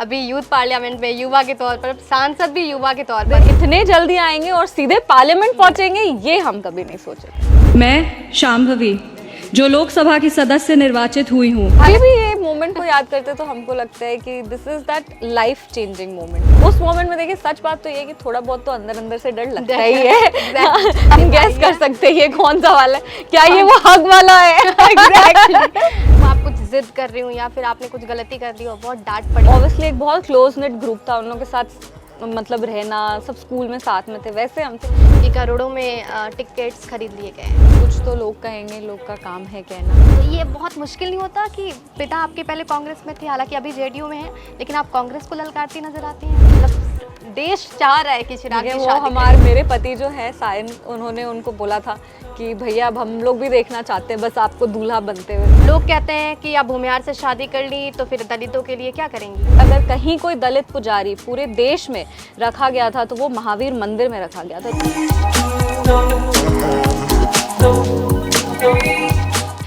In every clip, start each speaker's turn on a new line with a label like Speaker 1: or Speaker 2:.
Speaker 1: अभी youth parliament में युवा के तौर पर, सांसद भी युवा के तौर पर।
Speaker 2: इतने जल्दी आएंगे और सीधे पार्लियामेंट पहुंचेंगे, ये हम कभी नहीं सोचे।
Speaker 3: मैं शांभवी जो लोकसभा की सदस्य निर्वाचित हुई हूँ।
Speaker 2: अभी भी ये मोमेंट को याद करते तो हमको लगता है कि this is that life changing moment. उस मोमेंट में देखिए सच बात तो ये है कि थोड़ा बहुत तो अंदर अंदर से डर लगता ही है। हम गैस कर सकते हैं ये कौन सा वाला है, क्या ये वो हक वाला है।
Speaker 1: एग्जैक्टली। आप कुछ जिद कर रही हूँ या फिर आपने कुछ गलती कर दी हो, बहुत डांट पड़ी।
Speaker 2: ऑब्वियसली एक बहुत क्लोज नेट ग्रुप था, उन लोगों के साथ मतलब रहना, सब स्कूल में साथ में थे, वैसे हम थे।
Speaker 1: कि करोड़ों में टिकट्स खरीद लिए गए।
Speaker 2: कुछ तो लोग कहेंगे, लोग का काम है कहना।
Speaker 1: तो ये बहुत मुश्किल नहीं होता कि पिता आपके पहले कांग्रेस में थे, हालांकि अभी जेडीयू में है, लेकिन आप कांग्रेस को ललकारती नजर आती हैं? मतलब देश चाह रहा है कि चिराग की
Speaker 2: वो
Speaker 1: शादी
Speaker 2: हमारे मेरे पति जो है सायन, उन्होंने उनको बोला था कि भैया अब हम लोग भी देखना चाहते हैं बस आपको दूल्हा बनते हुए।
Speaker 1: लोग कहते हैं कि आप भूमिहार से शादी कर ली तो फिर दलितों के लिए क्या करेंगी?
Speaker 2: अगर कहीं कोई दलित पुजारी पूरे देश में रखा गया था तो वो महावीर मंदिर में रखा गया था।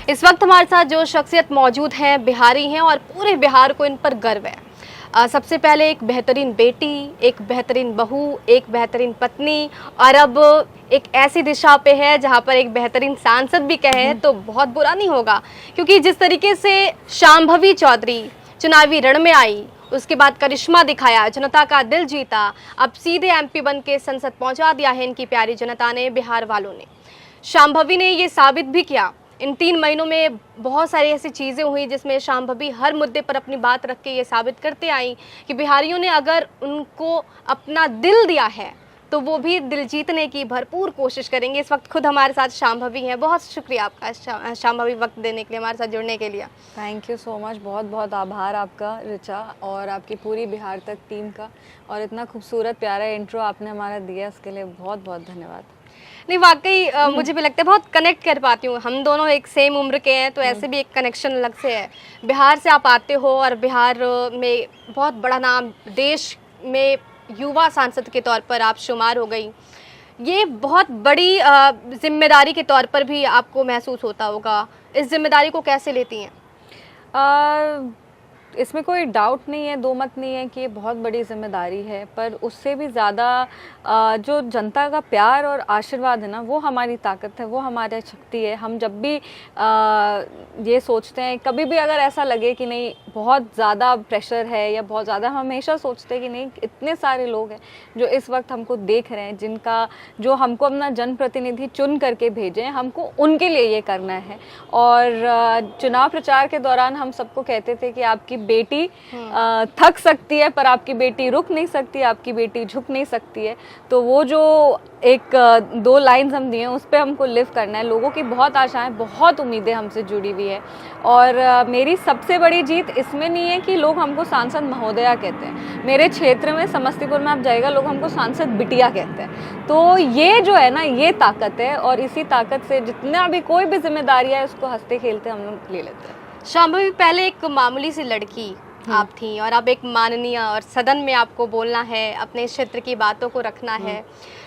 Speaker 1: इस वक्त हमारे साथ जो शख्सियत मौजूद हैं बिहारी हैं और पूरे बिहार को इन पर गर्व है। सबसे पहले एक बेहतरीन बेटी, एक बेहतरीन बहू, एक बेहतरीन पत्नी, और अब एक ऐसी दिशा पे है जहाँ पर एक बेहतरीन सांसद भी कहें तो बहुत बुरा नहीं होगा, क्योंकि जिस तरीके से शांभवी चौधरी चुनावी रण में आई, उसके बाद करिश्मा दिखाया, जनता का दिल जीता, अब सीधे एमपी बन के संसद पहुंचा दिया है इनकी प्यारी जनता ने, बिहार वालों ने। शांभवी ने ये साबित भी किया। इन 3 महीनों में बहुत सारी ऐसी चीज़ें हुई जिसमें शांभवी हर मुद्दे पर अपनी बात रख के ये साबित करते आई कि बिहारियों ने अगर उनको अपना दिल दिया है तो वो भी दिल जीतने की भरपूर कोशिश करेंगे। इस वक्त खुद हमारे साथ शांभवी हैं। बहुत शुक्रिया आपका शांभवी, वक्त देने के लिए, हमारे साथ जुड़ने के लिए।
Speaker 2: थैंक यू सो मच, बहुत बहुत आभार आपका रिचा और आपकी पूरी बिहार तक टीम का, और इतना खूबसूरत प्यारा इंट्रो आपने हमारा दिया, उसके लिए बहुत बहुत धन्यवाद।
Speaker 1: नहीं, वाकई मुझे भी लगता है बहुत कनेक्ट कर पाती हूँ। हम दोनों एक सेम उम्र के हैं तो ऐसे भी एक कनेक्शन अलग से है। बिहार से आप आते हो और बिहार में बहुत बड़ा नाम, देश में युवा सांसद के तौर पर आप शुमार हो गई। ये बहुत बड़ी जिम्मेदारी के तौर पर भी आपको महसूस होता होगा। इस जिम्मेदारी को कैसे लेती हैं?
Speaker 2: इसमें कोई डाउट नहीं है, दो मत नहीं है कि ये बहुत बड़ी जिम्मेदारी है, पर उससे भी ज़्यादा जो जनता का प्यार और आशीर्वाद है ना, वो हमारी ताकत है, वो हमारी शक्ति है। हम जब भी ये सोचते हैं, कभी भी अगर ऐसा लगे कि नहीं बहुत ज़्यादा प्रेशर है या बहुत ज़्यादा, हम हमेशा सोचते हैं कि नहीं इतने सारे लोग हैं जो इस वक्त हमको देख रहे हैं, जिनका जो हमको अपना जनप्रतिनिधि चुन करके भेजे हैं, हमको उनके लिए ये करना है। और चुनाव प्रचार के दौरान हम सबको कहते थे कि आपकी बेटी थक सकती है पर आपकी बेटी रुक नहीं सकती, आपकी बेटी झुक नहीं सकती है। तो वो जो एक 2 लाइन्स हम दिए हैं उस पर हमको लिव करना है। लोगों की बहुत आशाएं, बहुत उम्मीदें हमसे जुड़ी हुई है, और मेरी सबसे बड़ी जीत इसमें नहीं है कि लोग हमको सांसद महोदया कहते हैं। मेरे क्षेत्र में, समस्तीपुर में आप जाएगा, लोग हमको सांसद बिटिया कहते हैं। तो ये जो है ना, ये ताकत है, और इसी ताकत से जितना भी कोई भी जिम्मेदारी है उसको हंसते खेलते हम लोग ले लेते हैं।
Speaker 1: शांभवी, पहले एक मामूली सी लड़की आप थी और अब एक माननीय, और सदन में आपको बोलना है, अपने क्षेत्र की बातों को रखना है,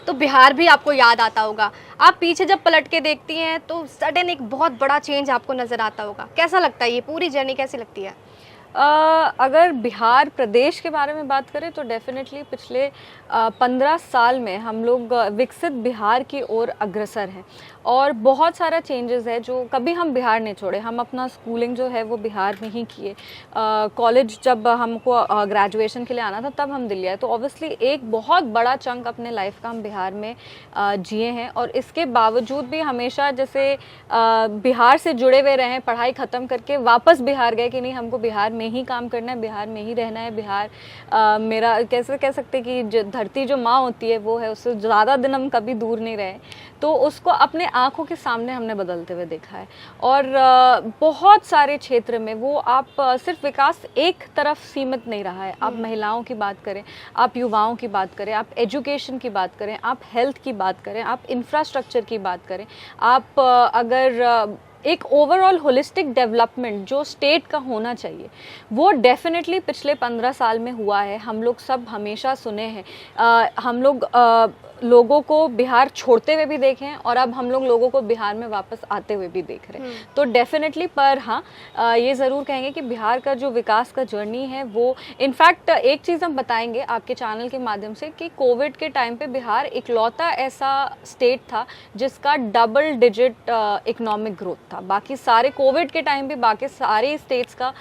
Speaker 1: तो बिहार भी आपको याद आता होगा। आप पीछे जब पलट के देखती हैं तो सडन एक बहुत बड़ा चेंज आपको नज़र आता होगा। कैसा लगता है, ये पूरी जर्नी कैसी लगती है?
Speaker 2: अगर बिहार प्रदेश के बारे में बात करें तो डेफिनेटली पिछले 15 साल में हम लोग विकसित बिहार की ओर अग्रसर हैं, और बहुत सारा चेंजेस है जो कभी हम बिहार नहीं छोड़े। हम अपना स्कूलिंग जो है वो बिहार में ही किए। कॉलेज जब हमको ग्रेजुएशन के लिए आना था तब हम दिल्ली आए, तो ऑब्वियसली एक बहुत बड़ा चंक अपने लाइफ का हम बिहार में जिए हैं। और इसके बावजूद भी हमेशा जैसे बिहार से जुड़े हुए रहे, पढ़ाई ख़त्म करके वापस बिहार गए कि नहीं हमको बिहार में ही काम करना है, बिहार में ही रहना है। बिहार मेरा कैसे कह सकते कि धरती जो माँ होती है वो है, उससे ज़्यादा दिन हम कभी दूर नहीं रहे। तो उसको अपने आंखों के सामने हमने बदलते हुए देखा है। और बहुत सारे क्षेत्र में वो आप सिर्फ विकास एक तरफ सीमित नहीं रहा है। आप महिलाओं की बात करें, आप युवाओं की बात करें, आप एजुकेशन की बात करें, आप हेल्थ की बात करें, आप इंफ्रास्ट्रक्चर की बात करें, आप अगर एक ओवरऑल होलिस्टिक डेवलपमेंट जो स्टेट का होना चाहिए वो डेफिनेटली पिछले 15 साल में हुआ है। हम लोग सब हमेशा सुने हैं, हम लोग लोगों को बिहार छोड़ते हुए भी देखे हैं और अब हम लोग लोगों को बिहार में वापस आते हुए भी देख रहे हैं। तो डेफिनेटली, पर हाँ ये ज़रूर कहेंगे कि बिहार का जो विकास का जर्नी है वो, इनफैक्ट एक चीज़ हम बताएंगे आपके चैनल के माध्यम से कि कोविड के टाइम पे बिहार इकलौता ऐसा स्टेट था जिसका डबल डिजिट इकोनॉमिक ग्रोथ था। बाकी सारे कोविड के टाइम पे बाकी सारे स्टेट्स का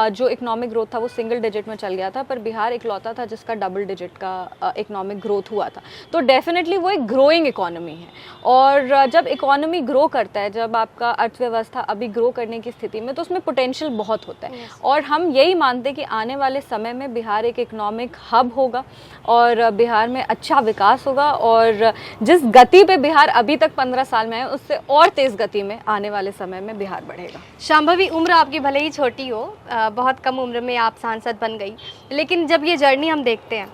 Speaker 2: जो इकोनॉमिक ग्रोथ था वो सिंगल डिजिट में चल गया था, पर बिहार इकलौता था जिसका डबल डिजिट का इकोनॉमिक ग्रोथ हुआ था। तो डेफिनेटली वो एक ग्रोइंग इकोनॉमी है, और जब इकोनॉमी ग्रो करता है, जब आपका अर्थव्यवस्था अभी ग्रो करने की स्थिति में, तो उसमें पोटेंशियल बहुत होता है। और हम यही मानते हैं कि आने वाले समय में बिहार एक इकोनॉमिक हब होगा और बिहार में अच्छा विकास होगा, और जिस गति पे बिहार अभी तक 15 साल में है उससे और तेज़ गति में आने वाले समय में बिहार बढ़ेगा।
Speaker 1: शांभवी, उम्र आपकी भले ही छोटी हो, बहुत कम उम्र में आप सांसद बन गई, लेकिन जब ये जर्नी हम देखते हैं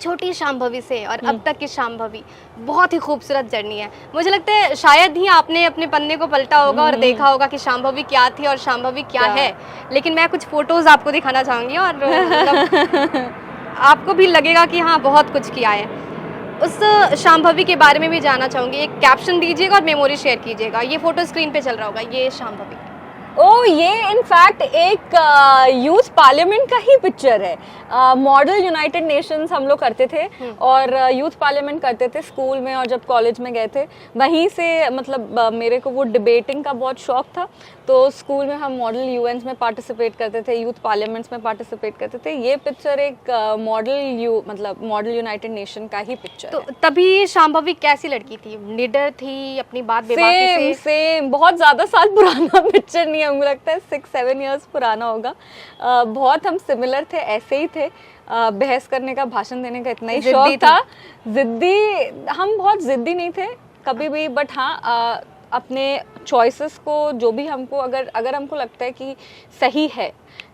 Speaker 1: छोटी शांभवी से और अब तक की शांभवी, बहुत ही खूबसूरत जर्नी है। मुझे लगता है शायद ही आपने अपने पन्ने को पलटा होगा और देखा होगा कि शांभवी क्या थी और शांभवी क्या है। लेकिन मैं कुछ फोटोज आपको दिखाना चाहूँगी और मतलब आपको भी लगेगा कि हाँ बहुत कुछ किया है। उस शांभवी के बारे में भी जानना चाहूँगी, एक कैप्शन दीजिएगा और मेमोरी शेयर कीजिएगा। ये फोटो स्क्रीन पे चल रहा होगा, ये शांभवी।
Speaker 2: ओ, ये इनफैक्ट एक यूथ पार्लियामेंट का ही पिक्चर है। मॉडल यूनाइटेड नेशंस हम लोग करते थे और यूथ पार्लियामेंट करते थे स्कूल में, और जब कॉलेज में गए थे वहीं से मतलब मेरे को वो डिबेटिंग का बहुत शौक था, तो स्कूल में हम मॉडल यूएन्स में पार्टिसिपेट करते थे, यूथ पार्लियामेंट्स में पार्टिसिपेट करते थे। ये पिक्चर एक मॉडल यूनाइटेड नेशन का ही पिक्चर
Speaker 1: तो
Speaker 2: है।
Speaker 1: तभी शांभवी कैसी लड़की थी? निडर थी, अपनी बात बेबाकी से?
Speaker 2: सेम बहुत ज़्यादा साल पुराना पिक्चर नहीं है, मुझे लगता है 6-7 इयर्स पुराना होगा। बहुत हम सिमिलर थे, ऐसे ही थे। बहस करने का, भाषण देने का इतना ही शौक था। जिद्दी, हम बहुत जिद्दी नहीं थे कभी भी, बट हाँ अपने चॉइसेस को, जो भी हमको अगर हमको लगता है कि सही है,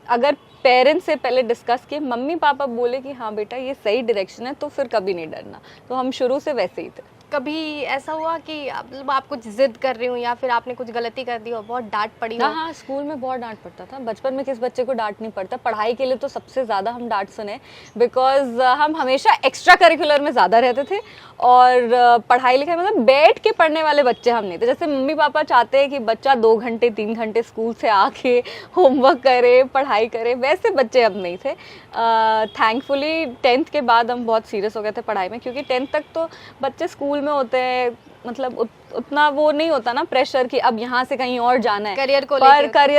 Speaker 2: अगर पेरेंट्स से पहले डिस्कस किए, मम्मी पापा बोले कि हाँ बेटा ये सही डायरेक्शन है, तो फिर कभी नहीं डरना। तो हम शुरू से वैसे ही थे।
Speaker 1: कभी ऐसा हुआ कि मतलब आप कुछ जिद कर रही हो या फिर आपने कुछ गलती कर दी हो, बहुत डांट पड़ी हो?
Speaker 2: हाँ, स्कूल में बहुत डांट पड़ता था। बचपन में किस बच्चे को डांट नहीं पड़ता? पढ़ाई के लिए तो सबसे ज़्यादा हम डांट सुने, बिकॉज हम हमेशा एक्स्ट्रा करिकुलर में ज़्यादा रहते थे, और पढ़ाई लिखाई मतलब बैठ के पढ़ने वाले बच्चे हम नहीं थे। जैसे मम्मी पापा चाहते हैं कि बच्चा 2 घंटे 3 घंटे स्कूल से आके होमवर्क करे, पढ़ाई करे, वैसे बच्चे हम नहीं थे। थैंकफुली 10th के बाद हम बहुत सीरियस हो गए थे पढ़ाई में, क्योंकि 10th तक तो बच्चे स्कूल में होते हैं, मतलब उतना वो नहीं होता ना प्रेशर कि अब यहाँ से कहीं और जाना है।
Speaker 1: करियर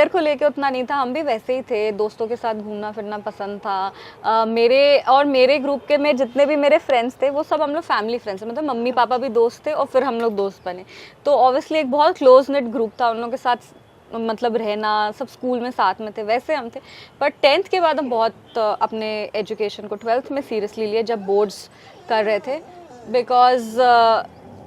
Speaker 1: को
Speaker 2: लेके उतना नहीं था। हम भी वैसे ही थे, दोस्तों के साथ घूमना फिरना पसंद था। मेरे ग्रुप के में जितने भी मेरे फ्रेंड्स थे वो सब हम लोग फैमिली फ्रेंड्स थे, मतलब मम्मी पापा भी दोस्त थे और फिर हम लोग दोस्त बने। तो ऑब्वियसली एक बहुत क्लोज नेट ग्रुप था, उन लोगों के साथ मतलब रहना, सब स्कूल में साथ में थे, वैसे हम थे। पर 10th के बाद हम बहुत अपने एजुकेशन को 12th में सीरियसली लिए, जब बोर्ड्स कर रहे थे, बिकॉज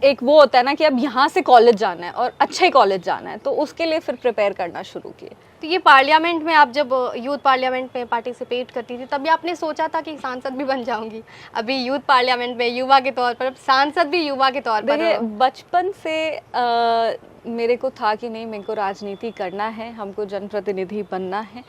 Speaker 2: एक वो होता है ना कि अब यहाँ से कॉलेज जाना है और अच्छे कॉलेज जाना है, तो उसके लिए फिर प्रिपेयर करना शुरू किए।
Speaker 1: तो ये पार्लियामेंट में आप जब यूथ पार्लियामेंट में पार्टिसिपेट करती थी, तभी आपने सोचा था कि सांसद भी बन जाऊंगी? अभी यूथ पार्लियामेंट में युवा के तौर पर, अब सांसद भी युवा के तौर पर।
Speaker 2: बचपन से मेरे को था कि नहीं, मेरे को राजनीति करना है, हमको जनप्रतिनिधि बनना है।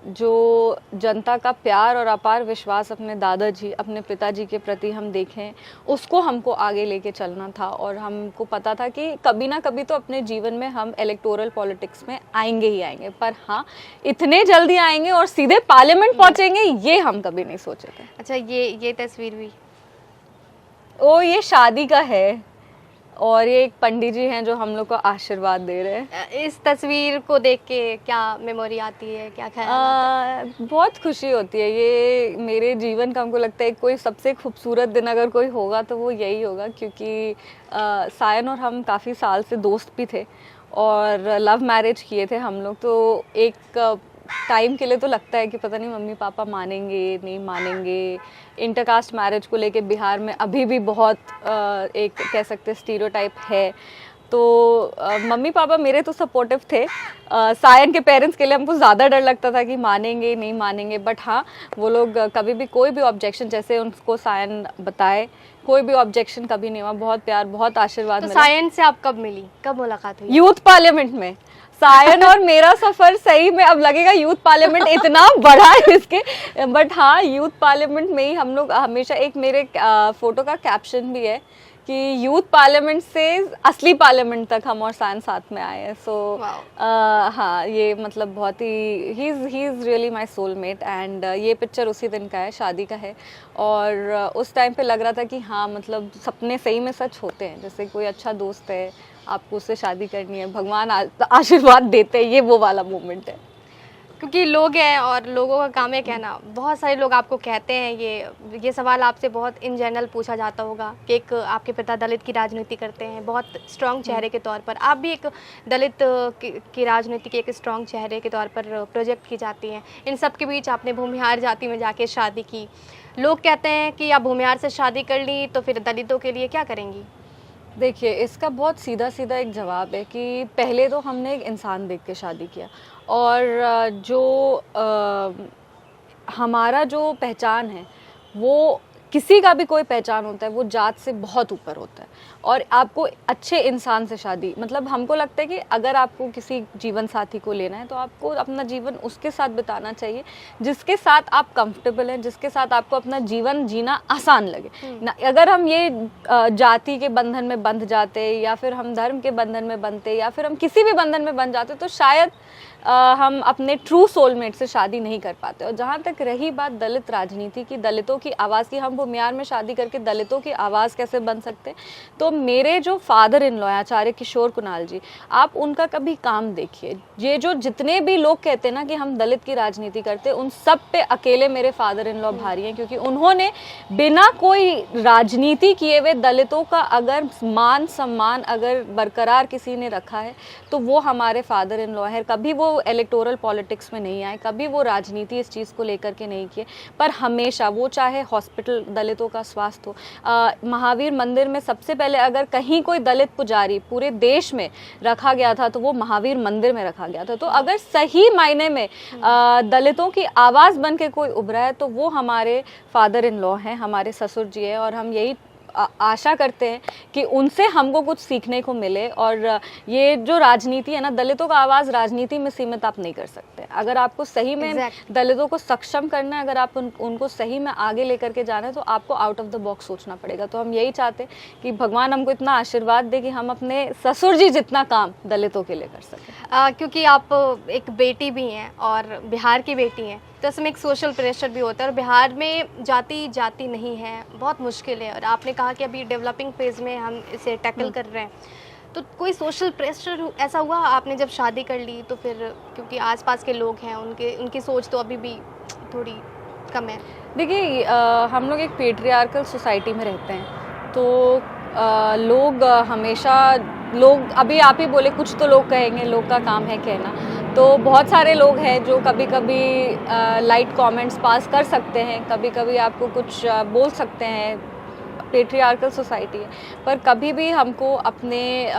Speaker 2: जो जनता का प्यार और अपार विश्वास अपने दादाजी, अपने पिताजी के प्रति हम देखें, उसको हमको आगे लेके चलना था। और हमको पता था कि कभी ना कभी तो अपने जीवन में हम इलेक्टोरल पॉलिटिक्स में आएंगे ही आएंगे, पर हाँ इतने जल्दी आएंगे और सीधे पार्लियामेंट पहुंचेंगे, ये हम कभी नहीं सोचे थे।
Speaker 1: अच्छा, ये तस्वीर भी?
Speaker 2: ओ, ये शादी का है, और ये एक पंडित जी हैं जो हम लोग को आशीर्वाद दे रहे हैं।
Speaker 1: इस तस्वीर को देख के क्या मेमोरी आती है, क्या ख्याल आता है?
Speaker 2: बहुत खुशी होती है। ये मेरे जीवन का हमको लगता है कोई सबसे खूबसूरत दिन अगर कोई होगा तो वो यही होगा, क्योंकि सायन और हम काफ़ी साल से दोस्त भी थे और लव मैरिज किए थे हम लोग। तो एक टाइम के लिए तो लगता है कि पता नहीं मम्मी पापा मानेंगे नहीं मानेंगे। इंटरकास्ट मैरिज को लेके बिहार में अभी भी बहुत एक कह सकते स्टीरियोटाइप है। तो मम्मी पापा मेरे तो सपोर्टिव थे। सायन के पेरेंट्स के लिए हमको ज़्यादा डर लगता था कि मानेंगे नहीं मानेंगे, बट हाँ वो लोग कभी भी कोई भी ऑब्जेक्शन, जैसे उनको सायन बताए, कोई भी ऑब्जेक्शन कभी नहीं हुआ। बहुत प्यार, बहुत आशीर्वाद
Speaker 1: तो
Speaker 2: मिला।
Speaker 1: सायन से आप कब मिली, कब मुलाकात हुई?
Speaker 2: यूथ पार्लियामेंट में। सायन और मेरा सफर सही में अब लगेगा यूथ पार्लियामेंट इतना बड़ा है इसके, बट हाँ यूथ पार्लियामेंट में ही हम लोग हमेशा, एक मेरे फोटो का कैप्शन भी है कि यूथ पार्लियामेंट से असली पार्लियामेंट तक हम और सायन साथ में आए हैं। सो हाँ ये मतलब बहुत ही he is really my soulmate. And ये पिक्चर उसी दिन का है, शादी का है, और उस टाइम पे लग रहा था कि हाँ मतलब सपने सही में सच होते हैं। जैसे कोई अच्छा दोस्त है, आपको उससे शादी करनी है, भगवान आशीर्वाद देते हैं, ये वो वाला मोमेंट है।
Speaker 1: क्योंकि लोग हैं और लोगों का काम है कहना। बहुत सारे लोग आपको कहते हैं, ये सवाल आपसे बहुत इन जनरल पूछा जाता होगा कि एक आपके पिता दलित की राजनीति करते हैं, बहुत स्ट्रॉन्ग चेहरे के तौर पर, आप भी एक दलित की राजनीति के एक स्ट्रॉन्ग चेहरे के तौर पर प्रोजेक्ट की जाती हैं। इन सब के बीच आपने भूमिहार जाति में जाके शादी की। लोग कहते हैं कि आप भूमिहार से शादी कर ली तो फिर दलितों के लिए क्या करेंगी?
Speaker 2: देखिए इसका बहुत सीधा सीधा एक जवाब है कि पहले तो हमने एक इंसान देख के शादी किया, और जो हमारा जो पहचान है वो, किसी का भी कोई पहचान होता है वो जात से बहुत ऊपर होता है। और आपको अच्छे इंसान से शादी, मतलब हमको लगता है कि अगर आपको किसी जीवन साथी को लेना है तो आपको अपना जीवन उसके साथ बिताना चाहिए जिसके साथ आप कंफर्टेबल हैं, जिसके साथ आपको अपना जीवन जीना आसान लगे ना। अगर हम ये जाति के बंधन में बंध जाते, या फिर हम धर्म के बंधन में बंधते, या फिर हम किसी भी बंधन में बंध जाते, तो शायद हम अपने ट्रू सोलमेट से शादी नहीं कर पाते। और जहाँ तक रही बात दलित राजनीति की, दलितों की आवाज़ की, हम भूमिहार में शादी करके दलितों की आवाज़ कैसे बन सकते हैं? तो मेरे जो फादर इन लॉ आचार्य किशोर कुणाल जी, आप उनका कभी काम देखिए। ये जो जितने भी लोग कहते हैं ना कि हम दलित की राजनीति करते हैं, उन सब पे अकेले मेरे फादर इन लॉ भारी हैं, क्योंकि उन्होंने बिना कोई राजनीति किए हुए दलितों का अगर मान सम्मान अगर बरकरार किसी ने रखा है तो वो हमारे फादर इन लॉ है। कभी वो इलेक्टोरल पॉलिटिक्स में नहीं आए, कभी वो राजनीति इस चीज़ को लेकर के नहीं किए, पर हमेशा वो, चाहे हॉस्पिटल दलितों का स्वास्थ्य हो, महावीर मंदिर में सबसे पहले अगर कहीं कोई दलित पुजारी पूरे देश में रखा गया था तो वो महावीर मंदिर में रखा गया था। तो अगर सही मायने में दलितों की आवाज़ बन के कोई उभरा है तो वो हमारे फादर इन लॉ हैं, हमारे ससुर जी हैं। और हम यही आशा करते हैं कि उनसे हमको कुछ सीखने को मिले। और ये जो राजनीति है ना, दलितों का आवाज़ राजनीति में सीमित आप नहीं कर सकते। अगर आपको सही में दलितों को सक्षम करना है, अगर आप उनको सही में आगे लेकर के जाना है, तो आपको आउट ऑफ द बॉक्स सोचना पड़ेगा। तो हम यही चाहते हैं कि भगवान हमको इतना आशीर्वाद दे कि हम अपने ससुर जी जितना काम दलितों के लिए कर सकें।
Speaker 1: क्योंकि आप एक बेटी भी हैं और बिहार की बेटी हैं, तो इसमें एक सोशल प्रेशर भी होता है। और बिहार में जाति नहीं है, बहुत मुश्किल है। और आपने कहा कि अभी डेवलपिंग फेज़ में हम इसे टैकल कर रहे हैं, तो कोई सोशल प्रेशर ऐसा हुआ आपने जब शादी कर ली तो फिर? क्योंकि आसपास के लोग हैं, उनकी सोच तो अभी भी थोड़ी कम है।
Speaker 2: देखिए हम लोग एक पेट्रियार्कल सोसाइटी में रहते हैं, तो लोग हमेशा, लोग अभी आप ही बोले, कुछ तो लोग कहेंगे, लोग का काम है कहना। तो बहुत सारे लोग हैं जो कभी कभी लाइट कमेंट्स पास कर सकते हैं, कभी कभी आपको कुछ बोल सकते हैं। पेट्रियार्कल सोसाइटी है, पर कभी भी हमको अपने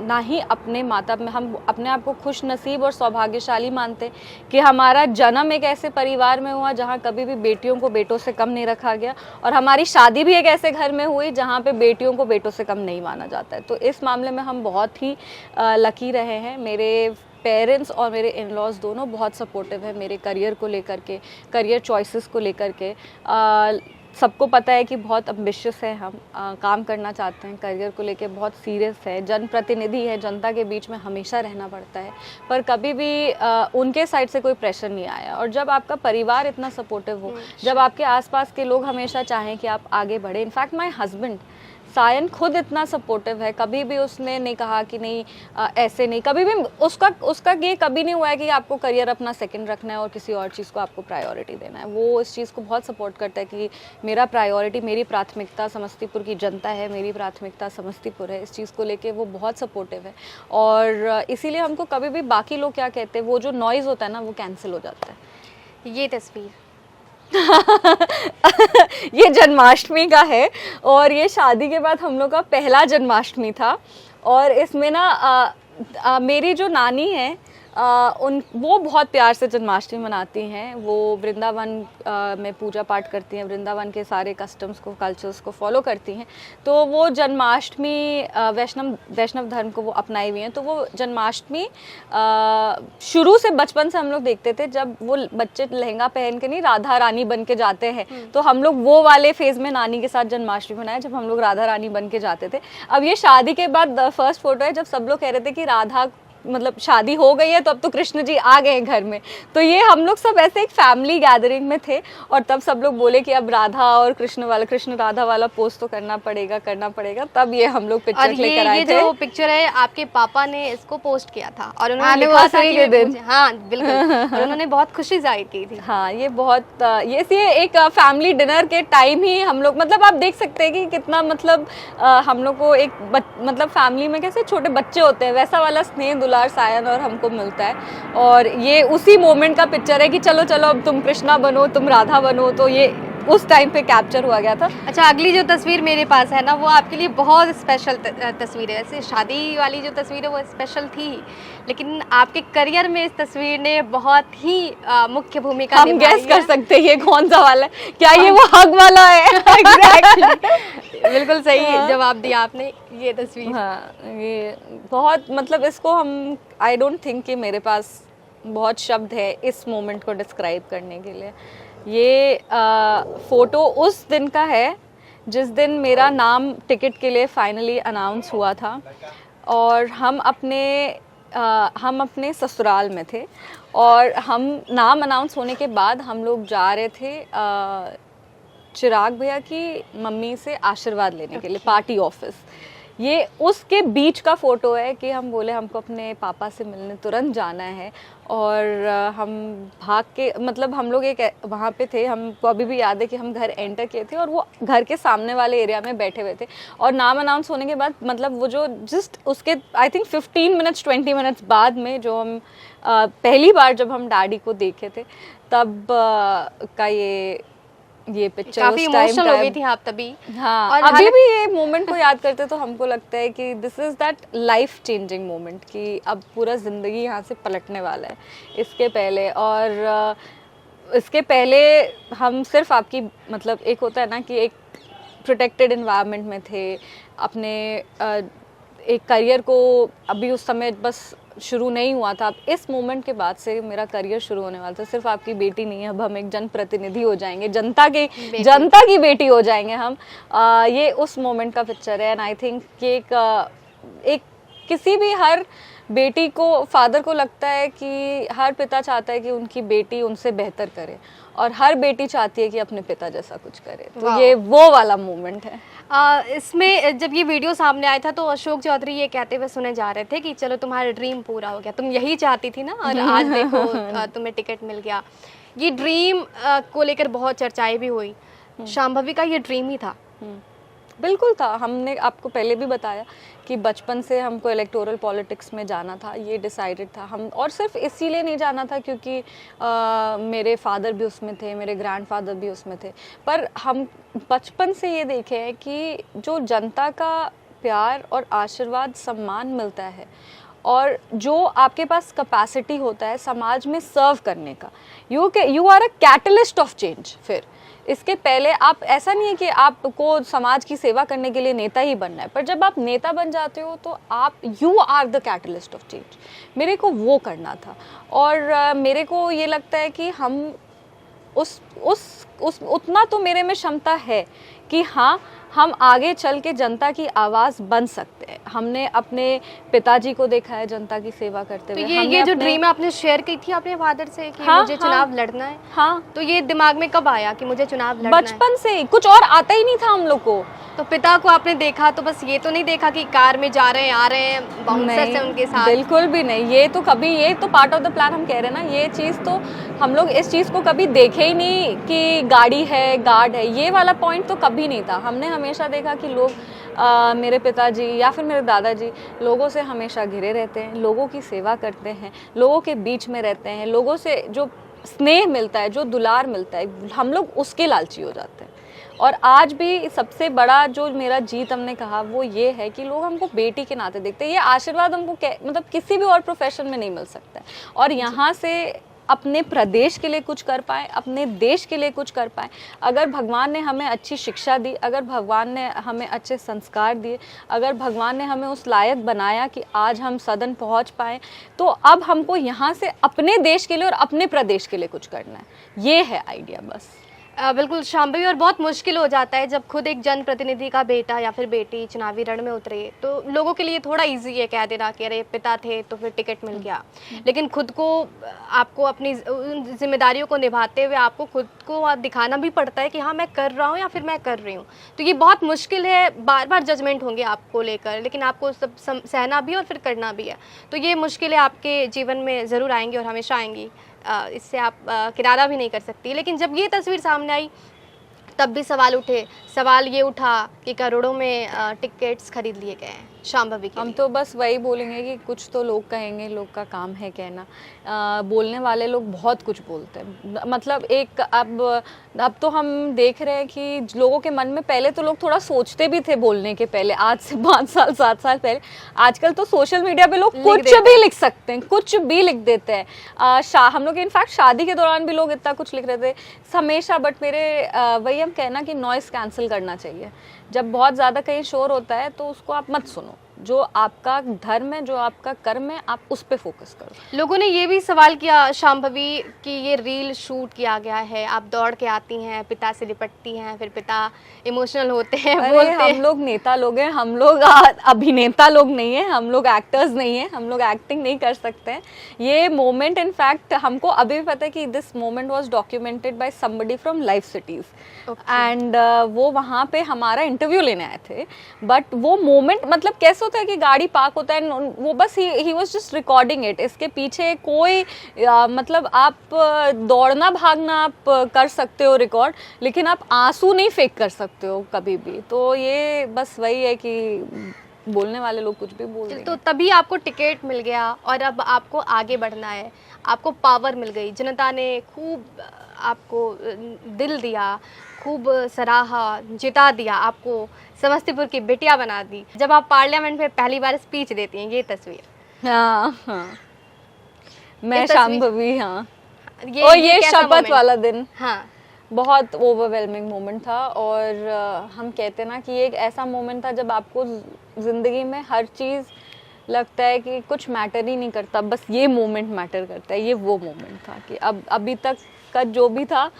Speaker 2: ना ही अपने माता में, हम अपने आप को खुश नसीब और सौभाग्यशाली मानते कि हमारा जन्म एक ऐसे परिवार में हुआ जहाँ कभी भी बेटियों को बेटों से कम नहीं रखा गया, और हमारी शादी भी एक ऐसे घर में हुई जहाँ पे बेटियों को बेटों से कम नहीं माना जाता है। तो इस मामले में हम बहुत ही लकी रहे हैं। मेरे पेरेंट्स और मेरे इन लॉज दोनों बहुत सपोर्टिव है मेरे करियर को लेकर के, करियर चॉइसेस को लेकर के। सबको पता है कि बहुत एम्बिशियस है हम, काम करना चाहते हैं, करियर को लेके बहुत सीरियस है, जनप्रतिनिधि है, जनता के बीच में हमेशा रहना पड़ता है, पर कभी भी उनके साइड से कोई प्रेशर नहीं आया। और जब आपका परिवार इतना सपोर्टिव हो, जब आपके आसपास के लोग हमेशा चाहें कि आप आगे बढ़े, इनफैक्ट माय हस्बैंड सायन खुद इतना सपोर्टिव है, कभी भी उसने नहीं कहा कि नहीं ऐसे नहीं, कभी भी उसका ये कभी नहीं हुआ है कि आपको करियर अपना सेकंड रखना है और किसी और चीज़ को आपको प्रायोरिटी देना है। वो इस चीज़ को बहुत सपोर्ट करता है कि मेरा प्रायोरिटी, मेरी प्राथमिकता समस्तीपुर की जनता है, मेरी प्राथमिकता समस्तीपुर है। इस चीज़ को लेके वो बहुत सपोर्टिव है, और इसीलिए हमको कभी भी बाकी लोग क्या कहते हैं, वो जो नॉइज़ होता है ना, वो कैंसिल हो जाता है।
Speaker 1: ये तस्वीर
Speaker 2: ये जन्माष्टमी का है, और ये शादी के बाद हम लोग का पहला जन्माष्टमी था। और इसमें ना मेरी जो नानी है वो बहुत प्यार से जन्माष्टमी मनाती हैं। वो वृंदावन में पूजा पाठ करती हैं, वृंदावन के सारे कस्टम्स को, कल्चर्स को फॉलो करती हैं। तो वो जन्माष्टमी वैष्णव धर्म को वो अपनाई हुई हैं। तो वो जन्माष्टमी शुरू से बचपन से हम लोग देखते थे, जब वो बच्चे लहंगा पहन के नहीं राधा रानी बन के जाते हैं, तो हम लोग वो वाले फेज में नानी के साथ जन्माष्टमी मनाया जब हम लोग राधा रानी बन के जाते थे। अब ये शादी के बाद फर्स्ट फोटो है जब सब लोग कह रहे थे कि राधा मतलब शादी हो गई है तो अब तो कृष्ण जी आ गए घर में। तो ये हम लोग सब ऐसे एक फैमिली गैदरिंग में थे और तब सब लोग बोले कि अब राधा और कृष्ण राधा वाला पोस्ट तो करना पड़ेगा। तब ये हम लोग पिक्चर लेकर आए थे।
Speaker 1: जो पिक्चर है आपके पापा ने इसको पोस्ट किया था और उन्होंने लिखा था
Speaker 2: एनिवर्सरी के दिन।
Speaker 1: हाँ बिल्कुल, और उन्होंने बहुत खुशी जाहिर की थी।
Speaker 2: हाँ, ये बहुत ये एक फैमिली डिनर के टाइम ही हम लोग, मतलब आप देख सकते हैं कि कितना मतलब हम लोग को एक मतलब फैमिली में कैसे छोटे बच्चे होते हैं वैसा वाला स्नेह दुलार सायन और हमको मिलता है। और ये उसी मोमेंट का पिक्चर है कि चलो अब तुम कृष्णा बनो, तुम राधा बनो। तो ये उस टाइम पे कैप्चर हुआ गया था।
Speaker 1: अच्छा, अगली जो तस्वीर मेरे पास है ना, वो आपके लिए बहुत स्पेशल तस्वीर है। वैसे शादी वाली जो तस्वीर है वो स्पेशल थी, लेकिन आपके करियर में इस तस्वीर ने बहुत ही मुख्य भूमिका
Speaker 2: हम
Speaker 1: निभाई
Speaker 2: गैस कर
Speaker 1: है।
Speaker 2: सकते हैं ये कौन सा वाला है, क्या ये वो हग वाला है?
Speaker 1: एग्जैक्टली, बिल्कुल सही जवाब दिया आपने। ये तस्वीर,
Speaker 2: हाँ, ये बहुत मतलब इसको हम आई डोंट थिंक कि मेरे पास बहुत शब्द है इस मोमेंट को डिस्क्राइब करने के लिए। ये फ़ोटो उस दिन का है जिस दिन मेरा नाम टिकट के लिए फाइनली अनाउंस हुआ था और हम अपने ससुराल में थे और हम नाम अनाउंस होने के बाद हम लोग जा रहे थे चिराग भैया की मम्मी से आशीर्वाद लेने के लिए पार्टी ऑफिस। ये उसके बीच का फ़ोटो है कि हम बोले हमको अपने पापा से मिलने तुरंत जाना है और हम भाग के, मतलब हम लोग एक वहाँ पे थे, हमको अभी भी याद है कि हम घर एंटर किए थे और वो घर के सामने वाले एरिया में बैठे हुए थे और नाम अनाउंस होने के बाद मतलब वो जो जस्ट उसके आई थिंक 15 मिनट्स 20 मिनट्स बाद में जो हम पहली बार जब हम डैडी को देखे थे तब का ये पिक्चर
Speaker 1: काफी इमोशनल हो गई थी आप तभी।
Speaker 2: हाँ,
Speaker 1: और
Speaker 2: अभी भी ये मोमेंट को याद करते तो हमको लगता है कि this is that life changing moment कि अब पूरा ज़िंदगी यहाँ से पलटने वाला है। इसके पहले हम सिर्फ आपकी मतलब एक होता है ना कि एक प्रोटेक्टेड इन्वायरमेंट में थे, अपने एक करियर को अभी उस समय बस शुरू नहीं हुआ था। अब इस मोमेंट के बाद से मेरा करियर शुरू होने वाला था। सिर्फ आपकी बेटी नहीं है, अब हम एक जनप्रतिनिधि हो जाएंगे, जनता की बेटी हो जाएंगे हम। ये उस मोमेंट का पिक्चर है एंड आई थिंक कि एक किसी भी हर बेटी को, फादर को लगता है कि हर पिता चाहता है कि उनकी बेटी उनसे बेहतर करे और हर बेटी चाहती है कि अपने पिता जैसा कुछ करे। तो ये वो वाला मोमेंट है।
Speaker 1: इसमें जब ये वीडियो सामने आया था तो अशोक चौधरी ये कहते हुए सुने जा रहे थे कि चलो तुम्हारा ड्रीम पूरा हो गया, तुम यही चाहती थी ना और आज देखो तुम्हें टिकट मिल गया। ये ड्रीम को लेकर बहुत चर्चाएं भी हुई। शांभवी का ये ड्रीम ही था।
Speaker 2: बिल्कुल था। हमने आपको पहले भी बताया कि बचपन से हमको इलेक्टोरल पॉलिटिक्स में जाना था, ये डिसाइडेड था हम। और सिर्फ इसीलिए नहीं जाना था क्योंकि मेरे फादर भी उसमें थे, मेरे ग्रैंडफादर भी उसमें थे, पर हम बचपन से ये देखे हैं कि जो जनता का प्यार और आशीर्वाद सम्मान मिलता है और जो आपके पास कैपेसिटी होता है समाज में सर्व करने का, you are a catalyst of change. फिर इसके पहले आप, ऐसा नहीं है कि आपको समाज की सेवा करने के लिए नेता ही बनना है, पर जब आप नेता बन जाते हो तो आप you are the catalyst of change. मेरे को वो करना था और मेरे को ये लगता है कि हम उतना तो मेरे में क्षमता है कि हाँ, हम आगे चल के जनता की आवाज़ बन सकते हैं। हमने अपने पिताजी को देखा है जनता की सेवा करते हुए।
Speaker 1: तो ये जो ड्रीम आपने शेयर की थी अपने फादर से कि मुझे चुनाव लड़ना है,
Speaker 2: हाँ,
Speaker 1: तो ये दिमाग में कब आया कि मुझे चुनाव लड़ना है?
Speaker 2: बचपन से ही, कुछ और आता ही नहीं था हम लोग को।
Speaker 1: तो पिता को आपने देखा तो बस ये तो नहीं देखा कि कार में जा रहे हैं, आ रहे हैं, बाउंसर से उनके साथ?
Speaker 2: बिल्कुल भी नहीं। ये तो पार्ट ऑफ द प्लान हम कह रहे हैं ना। ये चीज़ तो हम लोग इस चीज़ को कभी देखे ही नहीं कि गाड़ी है, गार्ड है, ये वाला पॉइंट तो कभी नहीं था। हमने हमेशा देखा कि लोग मेरे पिताजी या फिर मेरे दादाजी लोगों से हमेशा घिरे रहते हैं, लोगों की सेवा करते हैं, लोगों के बीच में रहते हैं, लोगों से जो स्नेह मिलता है, जो दुलार मिलता है, हम लोग उसके लालची हो जाते हैं। और आज भी सबसे बड़ा जो मेरा जीत हमने कहा वो ये है कि लोग हमको बेटी के नाते देखते हैं। ये आशीर्वाद हमको मतलब किसी भी और प्रोफेशन में नहीं मिल सकता है। और यहाँ से अपने प्रदेश के लिए कुछ कर पाए, अपने देश के लिए कुछ कर पाए। अगर भगवान ने हमें अच्छी शिक्षा दी, अगर भगवान ने हमें अच्छे संस्कार दिए, अगर भगवान ने हमें उस लायक बनाया कि आज हम सदन पहुंच पाए, तो अब हमको यहाँ से अपने देश के लिए और अपने प्रदेश के लिए कुछ करना है। ये है आइडिया बस।
Speaker 1: बिल्कुल शांभवी, और बहुत मुश्किल हो जाता है जब खुद एक जनप्रतिनिधि का बेटा या फिर बेटी चुनावी रण में उतरे, तो लोगों के लिए थोड़ा इजी है कह देना कि अरे पिता थे तो फिर टिकट मिल गया, लेकिन खुद को आपको अपनी जिम्मेदारियों को निभाते हुए आपको खुद को दिखाना भी पड़ता है कि हाँ मैं कर रहा हूँ या फिर मैं कर रही हूँ। तो ये बहुत मुश्किल है, बार बार जजमेंट होंगे आपको लेकर, लेकिन आपको सब सहना भी और फिर करना भी है। तो ये मुश्किलें आपके जीवन में ज़रूर आएंगी और हमेशा आएंगी, इससे आप किनारा भी नहीं कर सकती। लेकिन जब ये तस्वीर सामने आई तब भी सवाल ये उठा कि करोड़ों में टिकट्स खरीद लिए गए हैं शांभवी के
Speaker 2: हम
Speaker 1: लिए।
Speaker 2: तो बस वही बोलेंगे कि कुछ तो लोग कहेंगे, लोग का काम है कहना। बोलने वाले लोग बहुत कुछ बोलते हैं। मतलब एक अब तो हम देख रहे हैं कि लोगों के मन में, पहले तो लोग थोड़ा सोचते भी थे बोलने के पहले, आज से 5 साल 7 साल पहले। आजकल तो सोशल मीडिया पे लोग कुछ भी लिख सकते हैं, कुछ भी लिख देते हैं। हम लोग इनफैक्ट शादी के दौरान भी लोग इतना कुछ लिख रहे थे हमेशा। बट मेरे वही हम कहना कि नॉइस कैंसिल करना चाहिए। जब बहुत ज़्यादा कहीं शोर होता है तो उसको आप मत सुनो। जो आपका धर्म है, जो आपका कर्म है, आप उस पे फोकस करो।
Speaker 1: लोगों ने ये भी सवाल किया शांभवी कि ये रील शूट किया गया है, आप दौड़ के आती हैं, पिता से लिपटती हैं, फिर पिता इमोशनल होते हैं, बोलते हैं।
Speaker 2: हम लोग नेता लोग हैं, हम लोग अभिनेता लोग नहीं हैं, हम लोग एक्टर्स नहीं हैं, हम लोग एक्टिंग नहीं कर सकते हैं। ये मोमेंट इनफैक्ट हमको अभी भी पता है कि this moment was documented by somebody from life cities and वो वहाँ पे हमारा इंटरव्यू लेने आए थे। बट वो मोमेंट मतलब कैसे होता है कि गाड़ी पार्क होता है, वो बस he was just recording it. इसके पीछे कोई मतलब आप दौड़ना भागना आप कर सकते हो रिकॉर्ड, लेकिन आप आंसू नहीं फेंक कर सकते हो कभी भी। तो ये बस वही है कि बोलने वाले लोग कुछ भी बोल देंगे।
Speaker 1: तो तभी आपको टिकट मिल गया और अब आपको आगे बढ़ना है, आपको पावर मिल गई, जनता ने खूब आपको दिल दिया, खूब सराहा, जिता दिया, आपको समस्तीपुर की बिटिया बना दी। जब आप पार्लियामेंट में पहली बार स्पीच देती हैं, ये तस्वीर।
Speaker 2: हाँ मैं शांभवी। हाँ
Speaker 1: ये
Speaker 2: शपथ वाला दिन
Speaker 1: हाँ
Speaker 2: बहुत ओवरवेलमिंग मोमेंट था। और हम कहते ना कि ये एक ऐसा मोमेंट था जब आपको ज़िंदगी में हर चीज़ लगता है कि कुछ मैटर ही नहीं करता, बस ये मोमेंट मैटर करता है। ये वो मोमेंट था कि अब अभी तक का जो भी था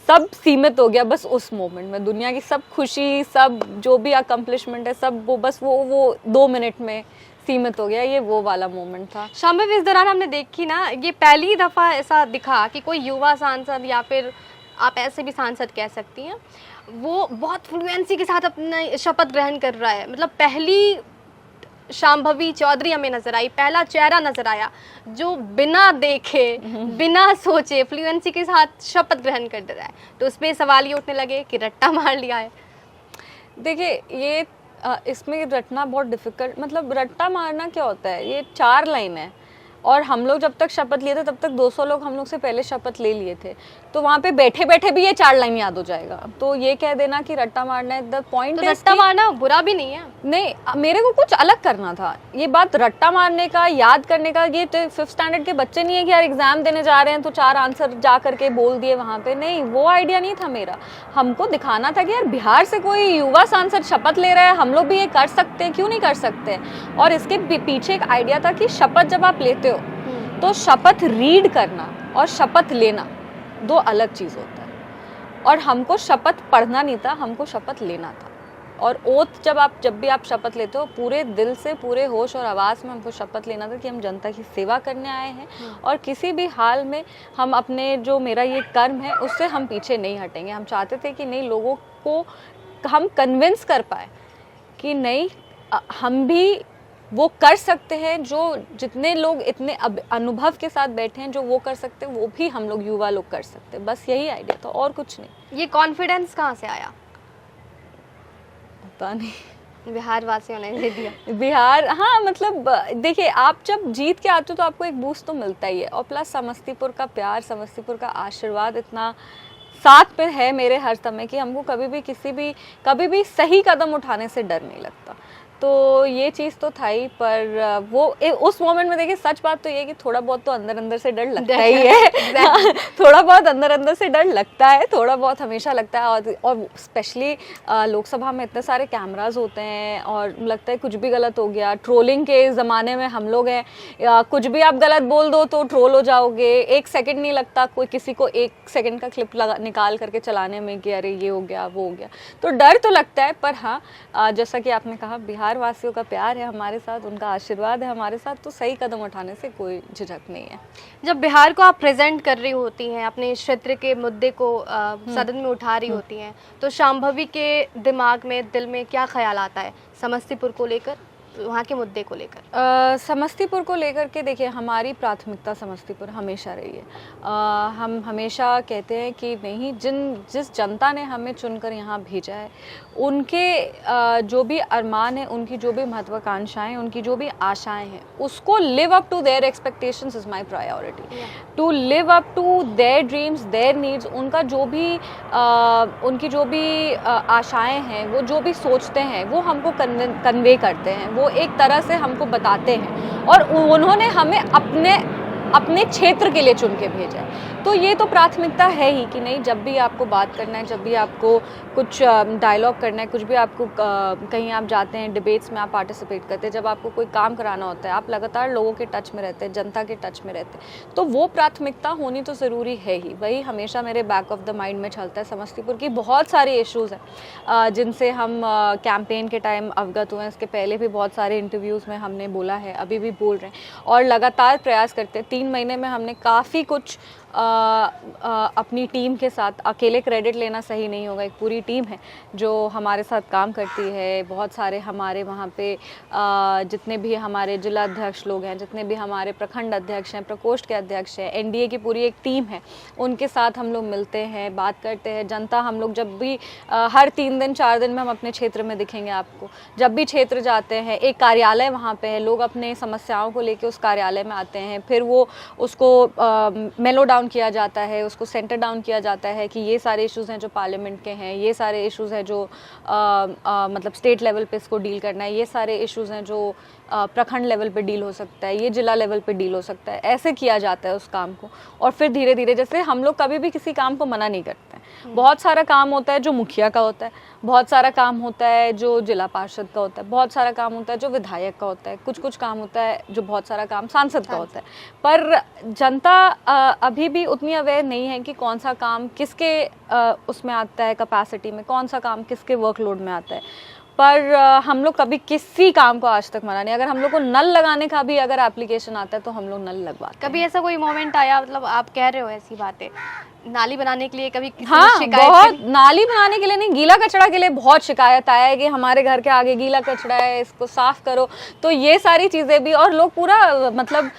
Speaker 2: सब सीमित हो गया बस उस मोमेंट में। दुनिया की सब खुशी, सब जो भी अकम्पलिशमेंट है, सब वो बस वो 2 मिनट में सीमित हो गया। ये वो वाला मोमेंट था।
Speaker 1: शांभवी, इस दौरान हमने देखी ना, ये पहली दफ़ा ऐसा दिखा कि कोई युवा सांसद या फिर आप ऐसे भी सांसद कह सकती हैं, वो बहुत फ्लुएंसी के साथ अपना शपथ ग्रहण कर रहा है। मतलब पहली शांभवी चौधरी हमें नजर आई, पहला चेहरा नजर आया जो बिना देखे बिना सोचे फ्लुएंसी के साथ शपथ ग्रहण कर रहा है। तो उस पर सवाल ये उठने लगे कि रट्टा मार लिया है।
Speaker 2: देखिए ये इसमें रटना बहुत डिफ़िकल्ट, मतलब रट्टा मारना क्या होता है, ये 4 लाइन है। और हम लोग जब तक शपथ लिए थे तब तक 200 लोग हम लोग से पहले शपथ ले लिए थे, तो वहाँ पे बैठे बैठे भी ये 4 लाइन याद हो जाएगा। तो ये कह देना कि रट्टा मारना है, द पॉइंट
Speaker 1: तो रट्टा मारना बुरा भी नहीं है।
Speaker 2: नहीं, मेरे को कुछ अलग करना था। ये बात रट्टा मारने का, याद करने का, ये 5th स्टैंडर्ड के बच्चे नहीं है कि यार एग्जाम देने जा रहे हैं तो 4 आंसर जा करके बोल दिए वहाँ पे। नहीं, वो आइडिया नहीं था मेरा। हमको दिखाना था कि यार बिहार से कोई युवा सांसद शपथ ले रहा है, हम लोग भी ये कर सकते हैं, क्यों नहीं कर सकते। और इसके पीछे एक आइडिया था कि शपथ जब आप लेते हो तो शपथ रीड करना और शपथ लेना 2 अलग चीज़ होता है। और हमको शपथ पढ़ना नहीं था, हमको शपथ लेना था। और ओथ जब भी आप शपथ लेते हो, पूरे दिल से, पूरे होश और आवाज़ में हमको शपथ लेना था कि हम जनता की सेवा करने आए हैं और किसी भी हाल में हम अपने जो मेरा ये कर्म है उससे हम पीछे नहीं हटेंगे। हम चाहते थे कि नहीं, लोगों को हम कन्विंस कर पाए कि नहीं, हम भी वो कर सकते हैं जो जितने लोग इतने अनुभव के साथ बैठे हैं, जो वो कर सकते हैं वो भी हम लोग युवा लोग कर सकते हैं। बस यही आइडिया था और कुछ नहीं।
Speaker 1: ये कॉन्फिडेंस कहाँ से आया?
Speaker 2: पता नहीं,
Speaker 1: बिहार वासियों ने दे दिया।
Speaker 2: बिहार, हाँ मतलब देखिए, आप जब जीत के आते हो तो आपको एक बूस्ट तो मिलता ही है। और प्लस समस्तीपुर का प्यार, समस्तीपुर का आशीर्वाद इतना साथ पे है मेरे हर समय कि हमको कभी भी सही कदम उठाने से डर नहीं लगता। तो ये चीज़ तो था ही, पर उस मोमेंट में देखिए सच बात तो ये है कि थोड़ा बहुत तो अंदर अंदर से डर लगता ही है थोड़ा बहुत अंदर अंदर से डर लगता है, थोड़ा बहुत हमेशा लगता है। और स्पेशली लोकसभा में इतने सारे कैमरास होते हैं और लगता है कुछ भी गलत हो गया, ट्रोलिंग के ज़माने में हम लोग हैं, कुछ भी आप गलत बोल दो तो ट्रोल हो जाओगे। 1 सेकंड नहीं लगता कोई किसी को 1 सेकंड का क्लिप निकाल करके चलाने में कि अरे ये हो गया वो हो गया, तो डर तो लगता है। पर हाँ, जैसा कि आपने कहा, बिहार वासियों का प्यार है हमारे साथ, उनका आशीर्वाद है हमारे साथ, तो सही कदम उठाने से कोई झिझक नहीं है।
Speaker 1: जब बिहार को आप प्रेजेंट कर रही होती हैं, अपने क्षेत्र के मुद्दे को सदन में उठा रही होती हैं, तो शांभवी के दिमाग में, दिल में क्या ख्याल आता है समस्तीपुर को लेकर, वहाँ के मुद्दे को लेकर?
Speaker 2: समस्तीपुर को लेकर के देखिए, हमारी प्राथमिकता समस्तीपुर हमेशा रही है। हम हमेशा कहते हैं कि नहीं, जिस जनता ने हमें चुनकर यहाँ भेजा है, उनके जो भी अरमान है, उनकी जो भी महत्वाकांक्षाएं, उनकी जो भी आशाएं हैं, उसको live up to their expectations is my priority. To live up to their dreams, their needs, उनकी जो भी आशाएं हैं, वो जो भी सोचते हैं, वो हमको कन्वे करते हैं, वो एक तरह से हमको बताते हैं, और उन्होंने हमें अपने क्षेत्र के लिए चुन के भेजा है। तो ये तो प्राथमिकता है ही कि नहीं, जब भी आपको बात करना है, जब भी आपको कुछ डायलॉग करना है, कुछ भी आपको कहीं आप जाते हैं, डिबेट्स में आप पार्टिसिपेट करते हैं, जब आपको कोई काम कराना होता है, आप लगातार लोगों के टच में रहते हैं, जनता के टच में रहते हैं, तो वो प्राथमिकता होनी तो ज़रूरी है ही। वही हमेशा मेरे बैक ऑफ द माइंड में चलता है। समस्तीपुर की बहुत सारे इश्यूज़ हैं जिनसे हम कैंपेन के टाइम अवगत हुए हैं। इसके पहले भी बहुत सारे इंटरव्यूज़ में हमने बोला है, अभी भी बोल रहे हैं, और लगातार प्रयास करते हैं। 3 महीने में हमने काफ़ी कुछ अपनी टीम के साथ, अकेले क्रेडिट लेना सही नहीं होगा, एक पूरी टीम है जो हमारे साथ काम करती है। बहुत सारे हमारे वहाँ पे जितने भी हमारे जिला अध्यक्ष लोग हैं, जितने भी हमारे प्रखंड अध्यक्ष हैं, प्रकोष्ठ के अध्यक्ष हैं, एनडीए की पूरी एक टीम है, उनके साथ हम लोग मिलते हैं, बात करते हैं। जनता, हम लोग जब भी हर 3 दिन 4 दिन में हम अपने क्षेत्र में दिखेंगे आपको, जब भी क्षेत्र जाते हैं, एक कार्यालय वहाँ पे है, लोग अपने समस्याओं को लेके उस कार्यालय में आते हैं, फिर वो उसको मेलो डाउन किया जाता है, उसको सेंटर डाउन किया जाता है कि ये सारे इश्यूज़ हैं जो पार्लियामेंट के हैं, ये सारे इश्यूज़ हैं जो मतलब स्टेट लेवल पे इसको डील करना है, ये सारे इश्यूज़ हैं जो प्रखंड लेवल पे डील हो सकता है, ये जिला लेवल पे डील हो सकता है। ऐसे किया जाता है उस काम को, और फिर धीरे धीरे, जैसे हम लोग कभी भी किसी काम को मना नहीं करते हैं। बहुत सारा काम होता है जो मुखिया का होता है, बहुत सारा काम होता है जो जिला पार्षद का होता है, बहुत सारा काम होता है जो विधायक का होता है, कुछ काम होता है जो बहुत सारा काम सांसद का होता है। पर जनता अभी भी उतनी अवेयर नहीं है कि कौन सा काम किसके उसमें आता है, कैपेसिटी में, कौन सा काम किसके वर्कलोड में आता है। पर हम लोग कभी किसी काम को आज तक मना नहीं। अगर हम लोग को नल लगाने का भी अगर एप्लीकेशन आता है तो हम लोग नल लगवाते हैं।
Speaker 1: कभी ऐसा कोई मोमेंट आया, मतलब आप कह रहे हो ऐसी बातें, नाली बनाने के लिए कभी किसी
Speaker 2: हाँ,
Speaker 1: शिकायत?
Speaker 2: बहुत, नाली बनाने के लिए नहीं, गीला कचरा के लिए बहुत शिकायत आया है कि हमारे घर के आगे गीला कचरा है, इसको साफ करो। तो ये सारी चीज़ें भी, और लोग पूरा मतलब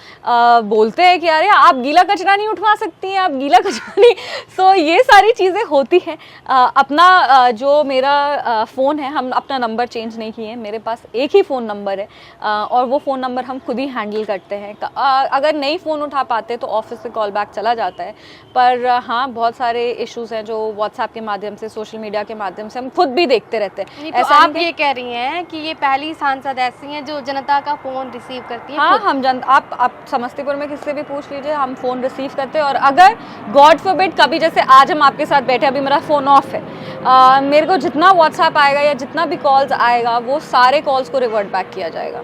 Speaker 2: बोलते हैं कि अरे आप गीला कचरा नहीं उठवा सकती हैं, आप गीला कचरा नहीं। सो ये सारी चीज़ें होती हैं। अपना जो मेरा फ़ोन है, हम अपना नंबर चेंज नहीं किए हैं, मेरे पास एक ही फ़ोन नंबर है, और वो फ़ोन नंबर हम खुद ही हैंडल करते हैं। अगर नहीं फ़ोन उठा पाते तो ऑफिस से कॉल बैक चला जाता है। पर हाँ, बहुत सारे इश्यूज हैं जो व्हाट्सएप के माध्यम से, सोशल मीडिया के माध्यम से हम खुद भी देखते रहते हैं।
Speaker 1: तो आप ये कह रही हैं कि ये पहली सांसद ऐसी हैं जो जनता का फ़ोन रिसीव करती हैं?
Speaker 2: हाँ, हम आप समस्तीपुर में किससे भी पूछ लीजिए, हम फ़ोन रिसीव करते हैं। और अगर गॉड फॉरबिड कभी, जैसे आज हम आपके साथ बैठे, अभी मेरा फ़ोन ऑफ है, मेरे को जितना व्हाट्सएप आएगा या जितना भी कॉल्स आएगा, वो सारे कॉल्स को रिवर्ट बैक किया जाएगा।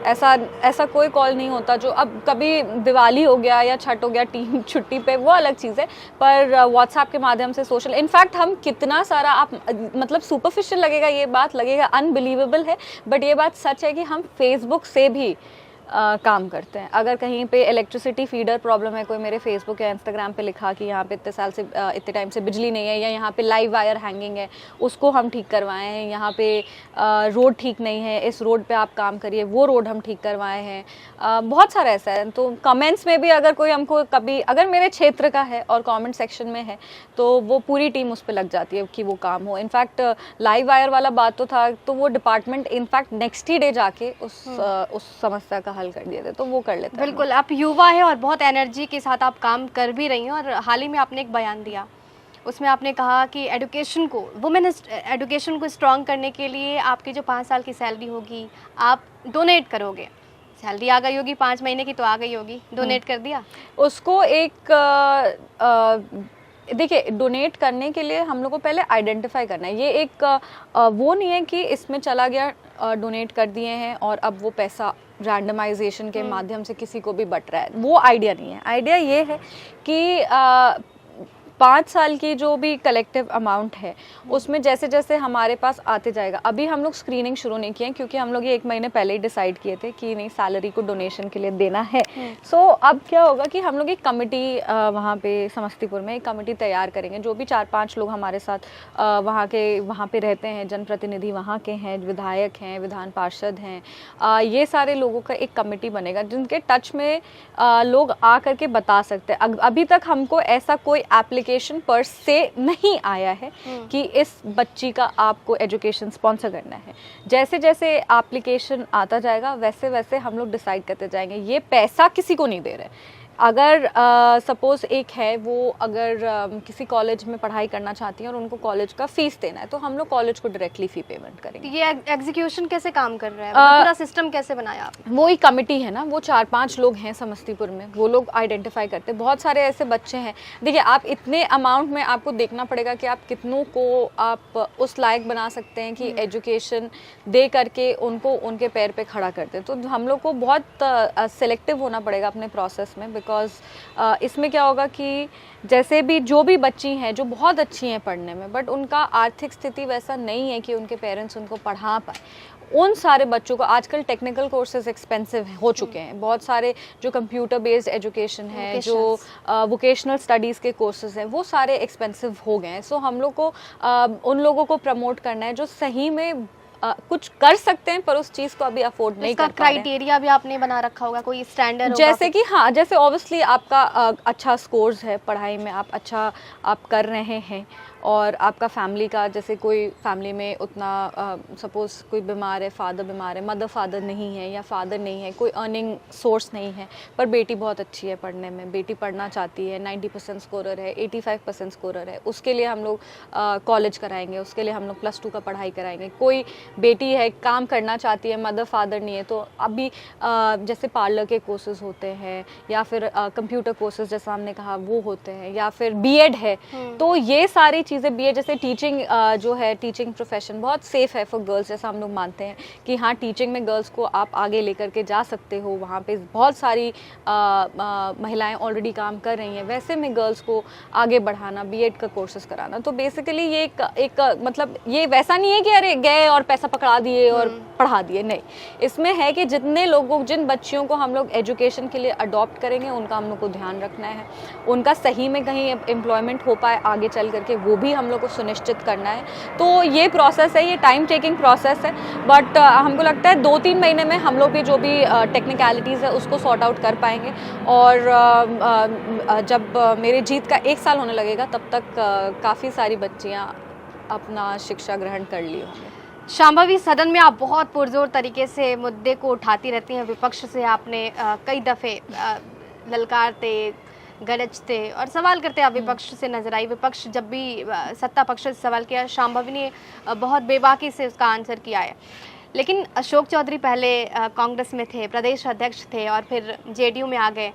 Speaker 2: ऐसा कोई कॉल नहीं होता जो, अब कभी दिवाली हो गया या छठ हो गया, टीम छुट्टी पे, वो अलग चीज़ है। पर व्हाट्सएप के माध्यम से, सोशल, इनफैक्ट हम कितना सारा, आप मतलब सुपरफिशियल लगेगा ये बात, लगेगा अनबिलीवेबल है, बट ये बात सच है कि हम फेसबुक से भी काम करते हैं। अगर कहीं पे इलेक्ट्रिसिटी फीडर प्रॉब्लम है, कोई मेरे फेसबुक या इंस्टाग्राम पे लिखा कि यहाँ पे इतने टाइम से बिजली नहीं है, या यहाँ पे लाइव वायर हैंगिंग है, उसको हम ठीक करवाए हैं, यहाँ पे रोड ठीक नहीं है, इस रोड पे आप काम करिए, वो रोड हम ठीक करवाए हैं। बहुत सारा ऐसा है। तो कमेंट्स में भी अगर कोई हमको कभी, अगर मेरे क्षेत्र का है और कमेंट सेक्शन में है, तो वो पूरी टीम उस पर लग जाती है कि वो काम हो। इनफैक्ट लाइव वायर वाला बात तो था, तो वो डिपार्टमेंट इनफैक्ट नेक्स्ट ही डे जाके उस समस्या का हल कर दिए थे, तो वो कर लेते हैं।
Speaker 1: बिल्कुल, आप युवा है और बहुत एनर्जी के साथ आप काम कर भी रही हैं, और हाल ही में आपने एक बयान दिया, उसमें आपने कहा कि एजुकेशन को, वुमेन एजुकेशन को स्ट्रॉन्ग करने के लिए आपकी जो 5 साल की सैलरी होगी आप डोनेट करोगे। सैलरी आ गई होगी 5 महीने की तो आ गई होगी, डोनेट कर दिया
Speaker 2: उसको। एक देखिए, डोनेट करने के लिए हम लोग को पहले आइडेंटिफाई करना है। ये एक वो नहीं है कि इसमें चला गया, डोनेट कर दिए हैं और अब वो पैसा रैंडमाइजेशन के माध्यम से किसी को भी बट रहा है, वो आइडिया नहीं है। आइडिया ये है कि 5 साल की जो भी कलेक्टिव अमाउंट है उसमें जैसे जैसे हमारे पास आते जाएगा। अभी हम लोग स्क्रीनिंग शुरू नहीं किए क्योंकि हम लोग ये 1 महीने पहले ही डिसाइड किए थे कि नहीं, सैलरी को डोनेशन के लिए देना है। सो अब क्या होगा कि हम लोग एक कमिटी वहाँ पे समस्तीपुर में एक कमिटी तैयार करेंगे। जो भी 4-5 लोग हमारे साथ वहाँ पे रहते हैं, जनप्रतिनिधि वहाँ के हैं, विधायक हैं, विधान पार्षद हैं, ये सारे लोगों का एक कमेटी बनेगा जिनके टच में लोग आ करके बता सकते हैं। अभी तक हमको ऐसा कोई एप्लीकेशन पर से नहीं आया है कि इस बच्ची का आपको एजुकेशन स्पॉन्सर करना है। जैसे जैसे एप्लीकेशन आता जाएगा वैसे वैसे हम लोग डिसाइड करते जाएंगे। ये पैसा किसी को नहीं दे रहे। अगर सपोज एक है, वो अगर किसी कॉलेज में पढ़ाई करना चाहती है और उनको कॉलेज का फीस देना है तो हम लोग कॉलेज को डायरेक्टली फी पेमेंट करेंगे।
Speaker 1: ये एग्जीक्यूशन कैसे काम कर रहा है, पूरा सिस्टम कैसे बनाया आपने?
Speaker 2: वो ही कमिटी है ना, वो 4-5 लोग हैं समस्तीपुर में, वो लोग आइडेंटिफाई करते हैं। बहुत सारे ऐसे बच्चे हैं। देखिए, आप इतने अमाउंट में आपको देखना पड़ेगा कि आप कितनों को आप उस लायक बना सकते हैं कि एजुकेशन दे करके उनको उनके पैर पे खड़ा कर दें। तो हम लोग को बहुत सेलेक्टिव होना पड़ेगा अपने प्रोसेस में, बिकॉज इसमें क्या होगा कि जैसे भी जो भी बच्ची हैं जो बहुत अच्छी हैं पढ़ने में, बट उनका आर्थिक स्थिति वैसा नहीं है कि उनके पेरेंट्स उनको पढ़ा पाए, उन सारे बच्चों को आजकल टेक्निकल कोर्सेज एक्सपेंसिव हो चुके हैं। बहुत सारे जो कंप्यूटर बेस्ड एजुकेशन है, जो वोकेशनल स्टडीज़ के कोर्सेज हैं, वो सारे एक्सपेंसिव हो गए हैं। सो हम लोग को उन लोगों को प्रमोट करना है जो सही में कुछ कर सकते हैं पर उस चीज़ को अभी अफोर्ड नहीं कर पा रहे हैं।
Speaker 1: क्राइटेरिया भी आपने बना रखा होगा, कोई स्टैंडर्ड होगा?
Speaker 2: जैसे कि हाँ, जैसे ऑब्वियसली आपका अच्छा स्कोर्स है पढ़ाई में, आप अच्छा आप कर रहे हैं और आपका फैमिली का, जैसे कोई फैमिली में उतना सपोज कोई बीमार है, फादर बीमार है, मदर फादर नहीं है या फादर नहीं है, कोई अर्निंग सोर्स नहीं है, पर बेटी बहुत अच्छी है पढ़ने में, बेटी पढ़ना चाहती है, 90% स्कोरर है, 85% स्कोरर है, उसके लिए हम लोग कॉलेज कराएंगे, उसके लिए हम लोग +2 का पढ़ाई कराएंगे। कोई बेटी है काम करना चाहती है, मदर फादर नहीं है, तो अभी जैसे पार्लर के कोर्सेज होते हैं या फिर कंप्यूटर कोर्सेज जैसा हमने कहा वो होते हैं, या फिर बीएड है। तो ये सारी चीज़ें, बीएड जैसे टीचिंग जो है, टीचिंग प्रोफेशन बहुत सेफ है फॉर गर्ल्स, जैसा हम लोग मानते हैं कि हाँ, टीचिंग में गर्ल्स को आप आगे लेकर के जा सकते हो। वहाँ पे बहुत सारी महिलाएं ऑलरेडी काम कर रही हैं, वैसे में गर्ल्स को आगे बढ़ाना, बीएड का कोर्सेज कराना। तो बेसिकली ये एक मतलब ये वैसा नहीं है कि अरे गए और पैसा पकड़ा दिए और पढ़ा दिए, नहीं। इसमें है कि जितने लोगों, जिन बच्चियों को हम लोग एजुकेशन के लिए अडॉप्ट करेंगे उनका हम लोग को ध्यान रखना है, उनका सही में कहीं एम्प्लॉयमेंट हो पाए आगे चल करके, वो भी हम लोग को सुनिश्चित करना है। तो ये प्रोसेस है, ये टाइम टेकिंग प्रोसेस है, बट हमको लगता है 2-3 महीने में हम लोग भी जो भी टेक्निकलिटीज़ है उसको सॉर्ट आउट कर पाएंगे। और जब मेरे जीत का 1 साल होने लगेगा तब तक काफ़ी सारी बच्चियाँ अपना शिक्षा ग्रहण कर ली होंगी।
Speaker 1: शांभवी, सदन में आप बहुत पुरजोर तरीके से मुद्दे को उठाती रहती हैं। विपक्ष से आपने कई दफ़े ललकारते, गरजते और सवाल करते आप विपक्ष से नजर आई। विपक्ष जब भी सत्ता पक्ष से सवाल किया, शांभवी ने बहुत बेबाकी से उसका आंसर किया है। लेकिन अशोक चौधरी पहले कांग्रेस में थे, प्रदेश अध्यक्ष थे और फिर जेडीयू में आ गए,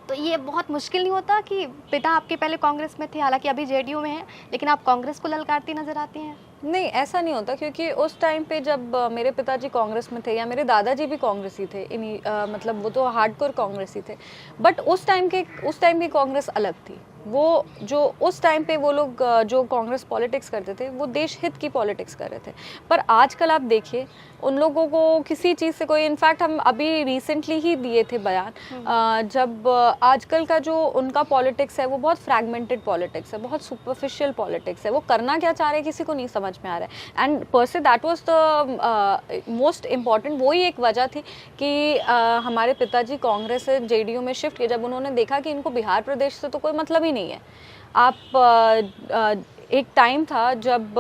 Speaker 1: तो ये बहुत मुश्किल नहीं होता कि पिता आपके पहले कांग्रेस में थे, हालांकि अभी जेडीयू में हैं, लेकिन आप कांग्रेस को ललकारती नजर आती हैं?
Speaker 2: नहीं, ऐसा नहीं होता, क्योंकि उस टाइम पे जब मेरे पिताजी कांग्रेस में थे या मेरे दादाजी भी कांग्रेसी थे, मतलब वो तो हार्डकोर कांग्रेसी थे, बट उस टाइम की कांग्रेस अलग थी। वो जो उस टाइम पे वो लोग जो कांग्रेस पॉलिटिक्स करते थे वो देश हित की पॉलिटिक्स कर रहे थे। पर आजकल आप देखिए उन लोगों को किसी चीज़ से कोई, इनफैक्ट हम अभी रिसेंटली ही दिए थे बयान, जब आजकल का जो उनका पॉलिटिक्स है वो बहुत फ्रैगमेंटेड पॉलिटिक्स है, बहुत सुपरफिशियल पॉलिटिक्स है। वो करना क्या चाह रहे हैं किसी को नहीं समझ में आ रहा है। एंड पर say that was the most important, वही एक वजह थी कि हमारे पिताजी कांग्रेस से जेडीयू में शिफ्ट किए जब उन्होंने देखा कि इनको बिहार प्रदेश से तो कोई मतलब ही नहीं है। आप एक टाइम था जब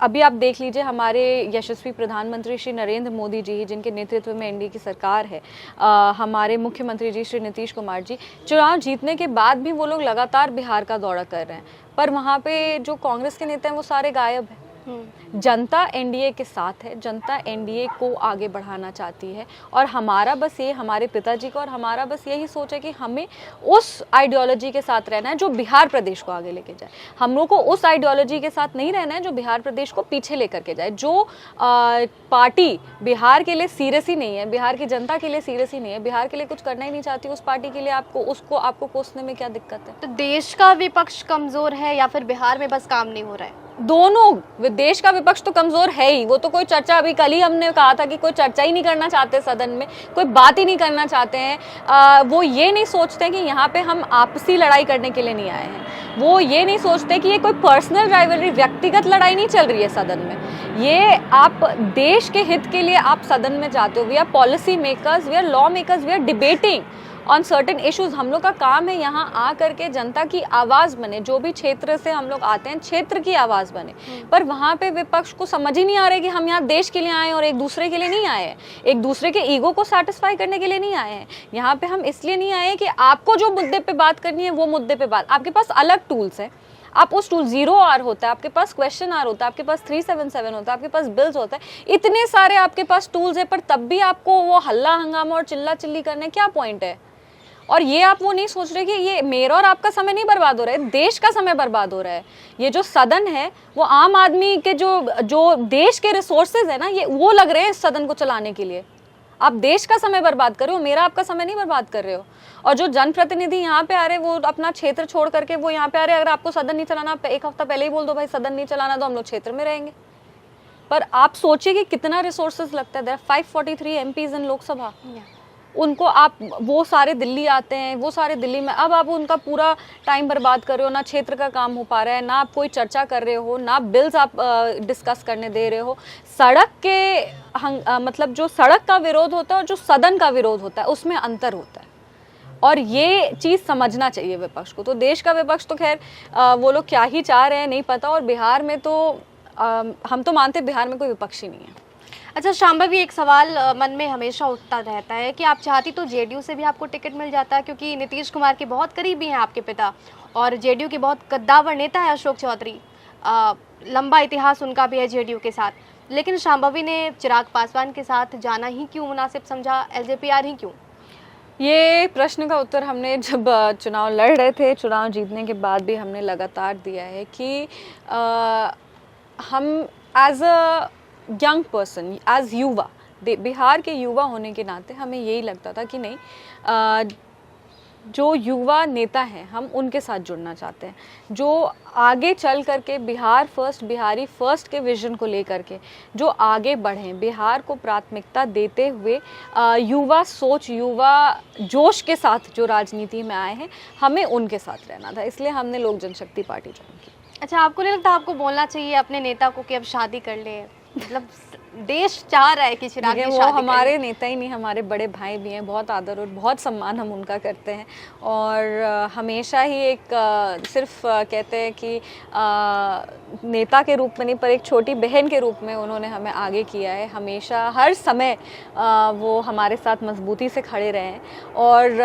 Speaker 2: अभी आप देख लीजिए, हमारे यशस्वी प्रधानमंत्री श्री नरेंद्र मोदी जी, जिनके नेतृत्व में एनडीए की सरकार है, हमारे मुख्यमंत्री जी श्री नीतीश कुमार जी, चुनाव जीतने के बाद भी वो लोग लगातार बिहार का दौरा कर रहे हैं, पर वहाँ पे जो कांग्रेस के नेता हैं वो सारे गायब हैं। जनता एनडीए के साथ है, जनता एनडीए को आगे बढ़ाना चाहती है, और हमारा बस ये, हमारे पिताजी का और हमारा बस यही सोच है कि हमें उस आइडियोलॉजी के साथ रहना है जो बिहार प्रदेश को आगे लेके जाए। हम लोग को उस आइडियोलॉजी के साथ नहीं रहना है जो बिहार प्रदेश को पीछे लेकर के जाए। जो पार्टी बिहार के लिए सीरियस ही नहीं है, बिहार की जनता के लिए सीरियस ही नहीं है, बिहार के लिए कुछ करना ही नहीं चाहती, उस पार्टी के लिए आपको कोसने में क्या दिक्कत है?
Speaker 1: तो देश का विपक्ष कमजोर है या फिर बिहार में बस काम नहीं हो रहा है?
Speaker 2: दोनों। देश का विपक्ष तो कमजोर है ही, वो तो कोई चर्चा, अभी कल ही हमने कहा था कि कोई चर्चा ही नहीं करना चाहते सदन में, कोई बात ही नहीं करना चाहते हैं। वो ये नहीं सोचते कि यहाँ पे हम आपसी लड़ाई करने के लिए नहीं आए हैं, वो ये नहीं सोचते कि ये कोई पर्सनल राइवलरी, व्यक्तिगत लड़ाई नहीं चल रही है सदन में। ये आप देश के हित के लिए आप सदन में जाते हो। We are policy makers, we are law makers, we are debating on certain issues. हम लोग का काम है यहाँ आ करके जनता की आवाज़ बने, जो भी क्षेत्र से हम लोग आते हैं क्षेत्र की आवाज़ बने। पर वहाँ पे विपक्ष को समझ ही नहीं आ रहा है कि हम यहाँ देश के लिए आए हैं और एक दूसरे के लिए नहीं आए हैं, एक दूसरे के ईगो को सेटिस्फाई करने के लिए नहीं आए हैं। यहाँ पे हम इसलिए नहीं आए हैं कि आपको जो मुद्दे पे बात करनी है वो मुद्दे पे बात, आपके पास अलग टूल्स हैं, आप उस टूल 0R होता है, आपके पास क्वेश्चन आर होता है, आपके पास 377 होता है, आपके पास बिल्स होता है, इतने सारे आपके पास टूल्स है, पर तब भी आपको वो हल्ला हंगामा और चिल्ला चिल्ली करने क्या पॉइंट है? और ये आप वो नहीं सोच रहे कि ये मेरा और आपका समय नहीं बर्बाद हो रहा है, देश का समय बर्बाद हो रहा है। ये जो सदन है वो आम आदमी के जो देश के रिसोर्सेज है ना, ये वो लग रहे हैं इस सदन को चलाने के लिए। आप देश का समय बर्बाद कर रहे हो, मेरा आपका समय नहीं बर्बाद कर रहे हो। और जो जनप्रतिनिधि यहाँ पे आ रहे हैं वो अपना क्षेत्र छोड़ करके वो यहाँ पे आ रहे हैं। अगर आपको सदन नहीं चलाना, एक हफ्ता पहले ही बोल दो भाई सदन नहीं चलाना, तो हम लोग क्षेत्र में रहेंगे। पर आप सोचिए कि कितना रिसोर्सेज लगता है। देयर 543 MPs इन लोकसभा, उनको आप वो सारे दिल्ली आते हैं, वो सारे दिल्ली में, अब आप उनका पूरा टाइम बर्बाद कर रहे हो, ना क्षेत्र का काम हो पा रहा है, ना आप कोई चर्चा कर रहे हो, ना बिल्स आप डिस्कस करने दे रहे हो। सड़क के मतलब जो सड़क का विरोध होता है और जो सदन का विरोध होता है उसमें अंतर होता है, और ये चीज़ समझना चाहिए विपक्ष को। तो देश का विपक्ष तो खैर वो लोग क्या ही चाह रहे हैं नहीं पता, और बिहार में तो हम तो मानते बिहार में कोई विपक्ष ही नहीं है।
Speaker 1: अच्छा शांभवी, एक सवाल मन में हमेशा उठता रहता है कि आप चाहती तो जेडीयू से भी आपको टिकट मिल जाता है, क्योंकि नीतीश कुमार के बहुत करीबी हैं आपके पिता, और जेडीयू के बहुत कद्दावर नेता है अशोक चौधरी, लंबा इतिहास उनका भी है जेडीयू के साथ। लेकिन शांभवी ने चिराग पासवान के साथ जाना ही क्यों मुनासिब समझा, एलजेपीआर ही क्यों?
Speaker 2: ये प्रश्न का उत्तर हमने जब चुनाव लड़ रहे थे, चुनाव जीतने के बाद भी हमने लगातार दिया है कि हम as a young person, as युवा, बिहार के युवा होने के नाते हमें यही लगता था कि नहीं, जो युवा नेता हैं हम उनके साथ जुड़ना चाहते हैं, जो आगे चल करके बिहार फर्स्ट, बिहारी फर्स्ट के विजन को लेकर के जो आगे बढ़ें, बिहार को प्राथमिकता देते हुए युवा सोच, युवा जोश के साथ जो राजनीति में आए हैं, हमें उनके साथ रहना था। इसलिए हमने लोक जनशक्ति पार्टी ज्वाइन की।
Speaker 1: अच्छा, आपको नहीं लगता आपको बोलना चाहिए अपने नेता को कि अब शादी कर ले? मतलब देश चाह रहा है कि चिराग की शादी, वो
Speaker 2: हमारे नेता ही नहीं, हमारे बड़े भाई भी हैं, बहुत आदर और बहुत सम्मान हम उनका करते हैं। और हमेशा ही एक सिर्फ कहते हैं कि नेता के रूप में नहीं, पर एक छोटी बहन के रूप में उन्होंने हमें आगे किया है। हमेशा हर समय वो हमारे साथ मजबूती से खड़े रहे हैं, और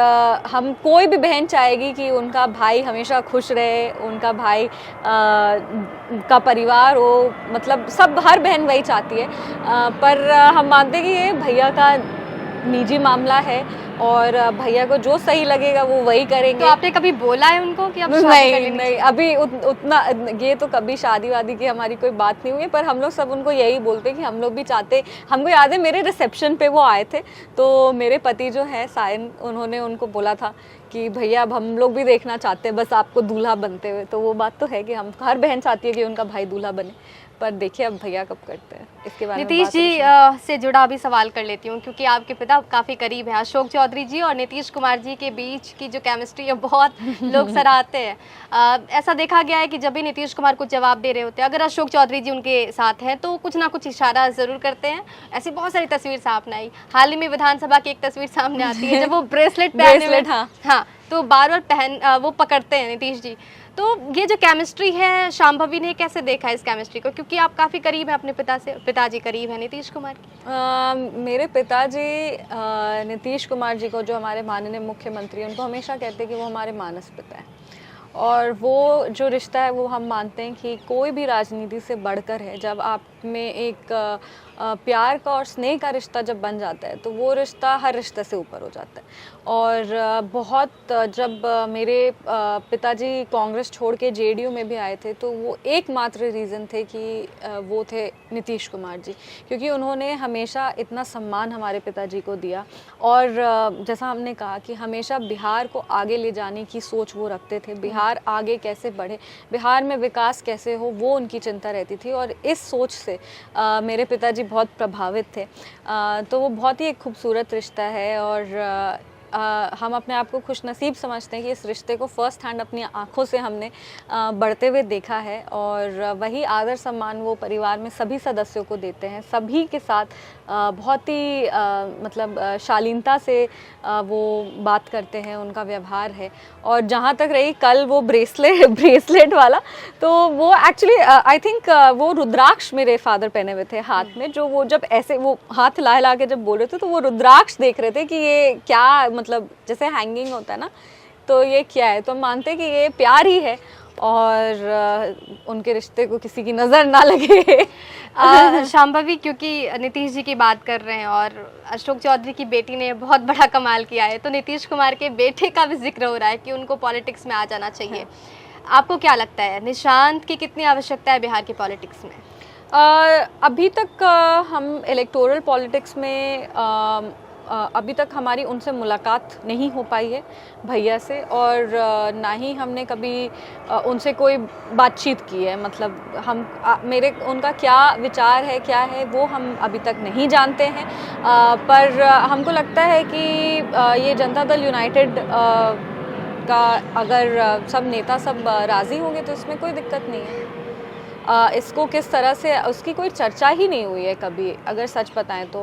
Speaker 2: हम कोई भी बहन चाहेगी कि उनका भाई हमेशा खुश रहे, उनका भाई का परिवार हो, मतलब सब, हर बहन वही चाहती है। पर हम मानते हैं कि ये भैया का निजी मामला है, और भैया को जो सही लगेगा वो वही करेंगे।
Speaker 1: तो आपने कभी बोला है उनको कि अब शादी करनी?
Speaker 2: नहीं, अभी उतना ये तो कभी शादी वादी की हमारी कोई बात नहीं हुई, पर हम लोग सब उनको यही बोलते हैं कि हम लोग भी चाहते। हमको याद है मेरे रिसेप्शन पे वो आए थे, तो मेरे पति जो है सायन, उन्होंने उनको बोला था कि भैया अब हम लोग भी देखना चाहते हैं बस आपको दूल्हा बनते हुए। तो वो बात तो है कि हम, हर बहन चाहती है कि उनका भाई दूल्हा बने, पर देखिए अब भैया कब करते हैं इसके बारे में।
Speaker 1: नीतीश जी से जुड़ा भी सवाल कर लेती हूँ, क्योंकि आपके पिता काफ़ी करीब हैं। अशोक चौधरी जी और नीतीश कुमार जी के बीच की जो केमिस्ट्री है बहुत लोग सराहते हैं। ऐसा देखा गया है कि जब भी नीतीश कुमार कुछ जवाब दे रहे होते हैं, अगर अशोक चौधरी जी उनके साथ हैं तो कुछ ना कुछ इशारा ज़रूर करते हैं। ऐसी बहुत सारी तस्वीर सामने आई, हाल ही में विधानसभा की एक तस्वीर सामने आती है जब वो ब्रेसलेट पहने हुए, हाँ, तो बार बार वो पकड़ते हैं नीतीश जी। तो ये जो केमिस्ट्री है, शांभवी ने कैसे देखा है इस केमिस्ट्री को, क्योंकि आप काफ़ी करीब हैं अपने पिता से, पिताजी करीब हैं नीतीश कुमार के?
Speaker 2: मेरे पिताजी नीतीश कुमार जी को, जो हमारे माननीय मुख्यमंत्री, उनको हमेशा कहते हैं कि वो हमारे मानस पिता हैं। और वो जो रिश्ता है वो हम मानते हैं कि कोई भी राजनीति से बढ़कर है। जब आप में एक प्यार का और स्नेह का रिश्ता जब बन जाता है तो वो रिश्ता हर रिश्ते से ऊपर हो जाता है। और बहुत जब मेरे पिताजी कांग्रेस छोड़ के जेडीयू में भी आए थे तो वो एकमात्र रीज़न थे कि वो थे नीतीश कुमार जी, क्योंकि उन्होंने हमेशा इतना सम्मान हमारे पिताजी को दिया। और जैसा हमने कहा कि हमेशा बिहार को आगे ले जाने की सोच वो रखते थे, बिहार आगे कैसे बढ़े, बिहार में विकास कैसे हो, वो उनकी चिंता रहती थी। और इस सोच से मेरे पिताजी बहुत प्रभावित थे। तो वो बहुत ही एक खूबसूरत रिश्ता है और हम अपने आप को खुशनसीब समझते हैं कि इस रिश्ते को फ़र्स्ट हैंड अपनी आँखों से हमने बढ़ते हुए देखा है। और वही आदर सम्मान वो परिवार में सभी सदस्यों को देते हैं, सभी के साथ बहुत ही मतलब शालीनता से वो बात करते हैं, उनका व्यवहार है। और जहाँ तक रही कल वो ब्रेसलेट वाला, तो वो एक्चुअली आई थिंक वो रुद्राक्ष मेरे फादर पहने हुए थे हाथ में, जो वो जब ऐसे वो हाथ ला के जब बोल रहे थे तो वो रुद्राक्ष देख रहे थे कि ये क्या, मतलब जैसे हैंगिंग होता है ना, तो ये क्या है। तो हम मानते हैं कि ये प्यार ही है और उनके रिश्ते को किसी की नज़र ना लगे।
Speaker 1: शांभवी, क्योंकि नीतीश जी की बात कर रहे हैं और अशोक चौधरी की बेटी ने बहुत बड़ा कमाल किया है, तो नीतीश कुमार के बेटे का भी जिक्र हो रहा है कि उनको पॉलिटिक्स में आ जाना चाहिए। आपको क्या लगता है निशांत की कितनी आवश्यकता है बिहार की पॉलिटिक्स में?
Speaker 2: अभी तक हम इलेक्टोरल पॉलिटिक्स में अभी तक हमारी उनसे मुलाकात नहीं हो पाई है भैया से, और ना ही हमने कभी उनसे कोई बातचीत की है। मतलब हम उनका क्या विचार है, क्या है, वो हम अभी तक नहीं जानते हैं। पर हमको लगता है कि ये जनता दल यूनाइटेड का अगर सब नेता सब राज़ी होंगे तो इसमें कोई दिक्कत नहीं है। इसको किस तरह से, उसकी कोई चर्चा ही नहीं हुई है कभी, अगर सच बताएं तो।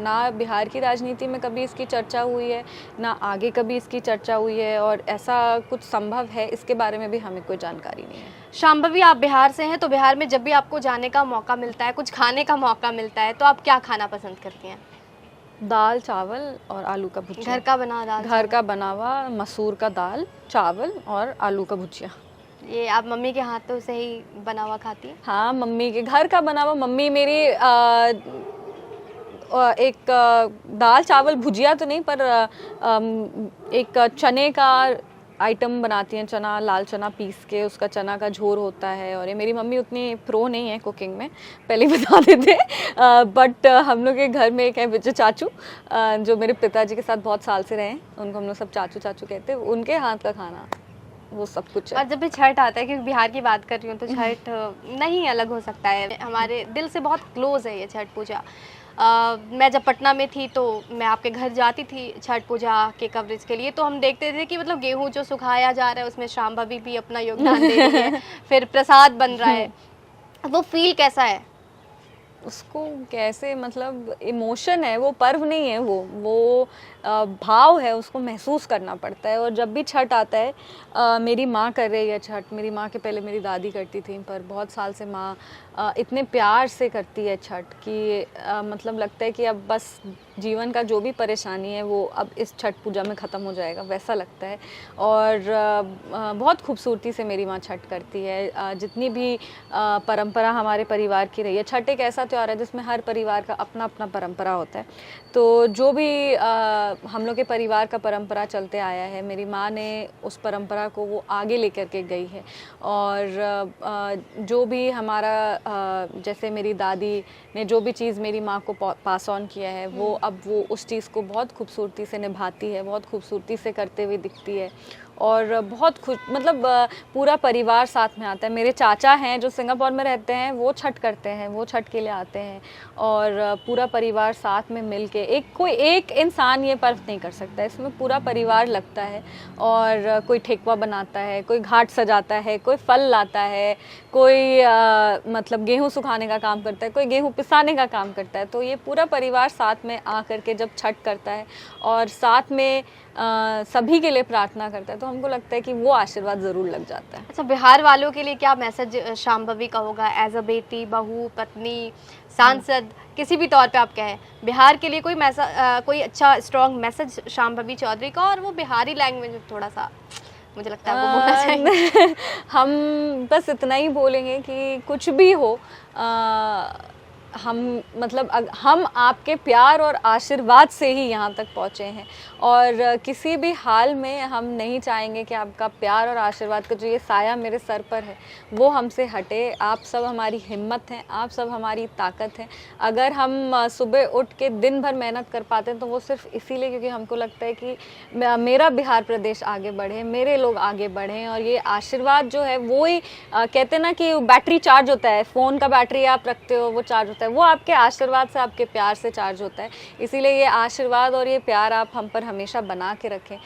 Speaker 2: ना बिहार की राजनीति में कभी इसकी चर्चा हुई है, ना आगे कभी इसकी चर्चा हुई है, और ऐसा कुछ संभव है इसके बारे में भी हमें कोई जानकारी नहीं है।
Speaker 1: शांभवी, आप बिहार से हैं, तो बिहार में जब भी आपको जाने का मौका मिलता है, कुछ खाने का मौका मिलता है, तो आप क्या खाना पसंद करती हैं?
Speaker 2: दाल चावल और आलू का भुजिया।
Speaker 1: घर का बना दाल,
Speaker 2: घर का बना हुआ मसूर का दाल चावल और आलू का भुजिया।
Speaker 1: ये आप मम्मी के हाथों से ही बना हुआ खाती हैं?
Speaker 2: हाँ, मम्मी के घर का बना हुआ। मम्मी मेरी एक दाल चावल भुजिया तो नहीं, पर एक चने का आइटम बनाती हैं, चना, लाल चना पीस के उसका चना का झोर होता है। और ये मेरी मम्मी उतनी प्रो नहीं है कुकिंग में, पहले बता देते। बट हम लोग के घर में एक है विजय चाचू, जो मेरे पिताजी के साथ बहुत साल से रहे हैं, उनको हम लोग सब चाचू चाचू कहते हैं। उनके हाथ का खाना वो सब कुछ है।
Speaker 1: और जब भी छठ आता है, क्योंकि बिहार की बात कर रही हूँ, तो छठ नहीं अलग हो सकता है, हमारे दिल से बहुत क्लोज है ये छठ पूजा। मैं जब पटना में थी तो मैं आपके घर जाती थी छठ पूजा के कवरेज के लिए, तो हम देखते थे कि मतलब गेहूं जो सुखाया जा रहा है उसमें शांभवी भी अपना योगदान दे रही है, फिर प्रसाद बन रहा है, वो फील कैसा है?
Speaker 2: उसको कैसे, मतलब इमोशन है वो, पर्व नहीं है वो भाव है, उसको महसूस करना पड़ता है। और जब भी छठ आता है, मेरी माँ कर रही है छठ, मेरी माँ के पहले मेरी दादी करती थी, पर बहुत साल से माँ इतने प्यार से करती है छठ कि मतलब लगता है कि अब बस जीवन का जो भी परेशानी है वो अब इस छठ पूजा में ख़त्म हो जाएगा, वैसा लगता है। और बहुत खूबसूरती से मेरी माँ छठ करती है। जितनी भी परंपरा हमारे परिवार की रही है, छठ एक ऐसा त्यौहार है जिसमें हर परिवार का अपना अपना परंपरा होता है। तो जो भी हम लोग के परिवार का परंपरा चलते आया है, मेरी माँ ने उस परंपरा को वो आगे लेकर के गई है। और जो भी हमारा जैसे मेरी दादी ने जो भी चीज़ मेरी माँ को पास ऑन किया है, वो अब वो उस चीज़ को बहुत खूबसूरती से निभाती है, बहुत खूबसूरती से करते हुए दिखती है। और बहुत खुश, मतलब पूरा परिवार साथ में आता है। मेरे चाचा हैं जो सिंगापुर में रहते हैं, वो छठ करते हैं, वो छठ के लिए आते हैं। और पूरा परिवार साथ में मिल के, कोई एक इंसान ये पर्व नहीं कर सकता, इसमें पूरा परिवार लगता है। और कोई ठेकुआ बनाता है, कोई घाट सजाता है, कोई फल लाता है, कोई मतलब गेहूँ सुखाने का काम करता है, कोई गेहूँ पिसाने का काम करता है। तो ये पूरा परिवार साथ में आ करके जब छठ करता है और साथ में सभी के लिए प्रार्थना करता है, तो तो हमको लगता है कि वो आशीर्वाद ज़रूर लग जाता है।
Speaker 1: अच्छा, बिहार वालों के लिए क्या मैसेज शांभवी का होगा एज अ बेटी, बहू, पत्नी, सांसद, किसी भी तौर पे आप कहें, बिहार के लिए कोई अच्छा स्ट्रॉन्ग मैसेज शांभवी चौधरी का, और वो बिहारी लैंग्वेज में थोड़ा सा मुझे लगता है वो बोलना चाहिए।
Speaker 2: हम बस इतना ही बोलेंगे कि कुछ भी हो, हम मतलब हम आपके प्यार और आशीर्वाद से ही यहाँ तक पहुँचे हैं, और किसी भी हाल में हम नहीं चाहेंगे कि आपका प्यार और आशीर्वाद का जो ये साया मेरे सर पर है वो हमसे हटे। आप सब हमारी हिम्मत हैं, आप सब हमारी ताकत हैं। अगर हम सुबह उठ के दिन भर मेहनत कर पाते हैं तो वो सिर्फ इसीलिए क्योंकि हमको लगता है कि मेरा बिहार प्रदेश आगे बढ़े, मेरे लोग आगे बढ़ें, और ये आशीर्वाद जो है वो ही कहते ना कि बैटरी चार्ज होता है, फ़ोन का बैटरी आप रखते हो वो चार्ज होता है, वो आपके आशीर्वाद से, आपके प्यार से चार्ज होता है। इसीलिए ये आशीर्वाद और ये प्यार आप हम पर हमेशा बना के रखें।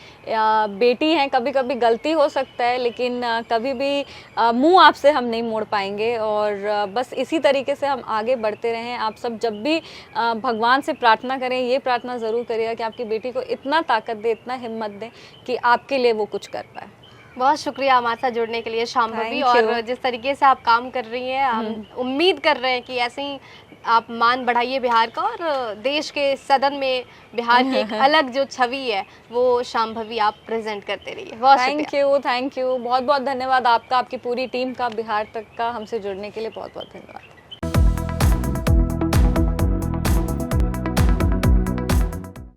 Speaker 2: बेटी हैं, कभी कभी गलती हो सकता है, लेकिन कभी भी मुंह आपसे हम नहीं मोड़ पाएंगे, और बस इसी तरीके से हम आगे बढ़ते रहें। आप सब जब भी भगवान से प्रार्थना करें, ये प्रार्थना ज़रूर करिएगा कि आपकी बेटी को इतना ताकत दे, इतना हिम्मत दें कि आपके लिए वो कुछ कर पाए।
Speaker 1: बहुत शुक्रिया हमारे साथ जुड़ने के लिए शांभवी,
Speaker 2: Thank you.
Speaker 1: और जिस तरीके से आप काम कर रही हैं, हम उम्मीद कर रहे हैं कि ऐसे ही आप मान बढ़ाइए बिहार का, और देश के सदन में बिहार की एक अलग जो छवि है वो शांभवी आप प्रेजेंट करते रहिए। बहुत शुक्रिया।
Speaker 2: थैंक यू, बहुत बहुत धन्यवाद आपका, आपकी पूरी टीम का, बिहार तक का हमसे जुड़ने के लिए बहुत बहुत धन्यवाद।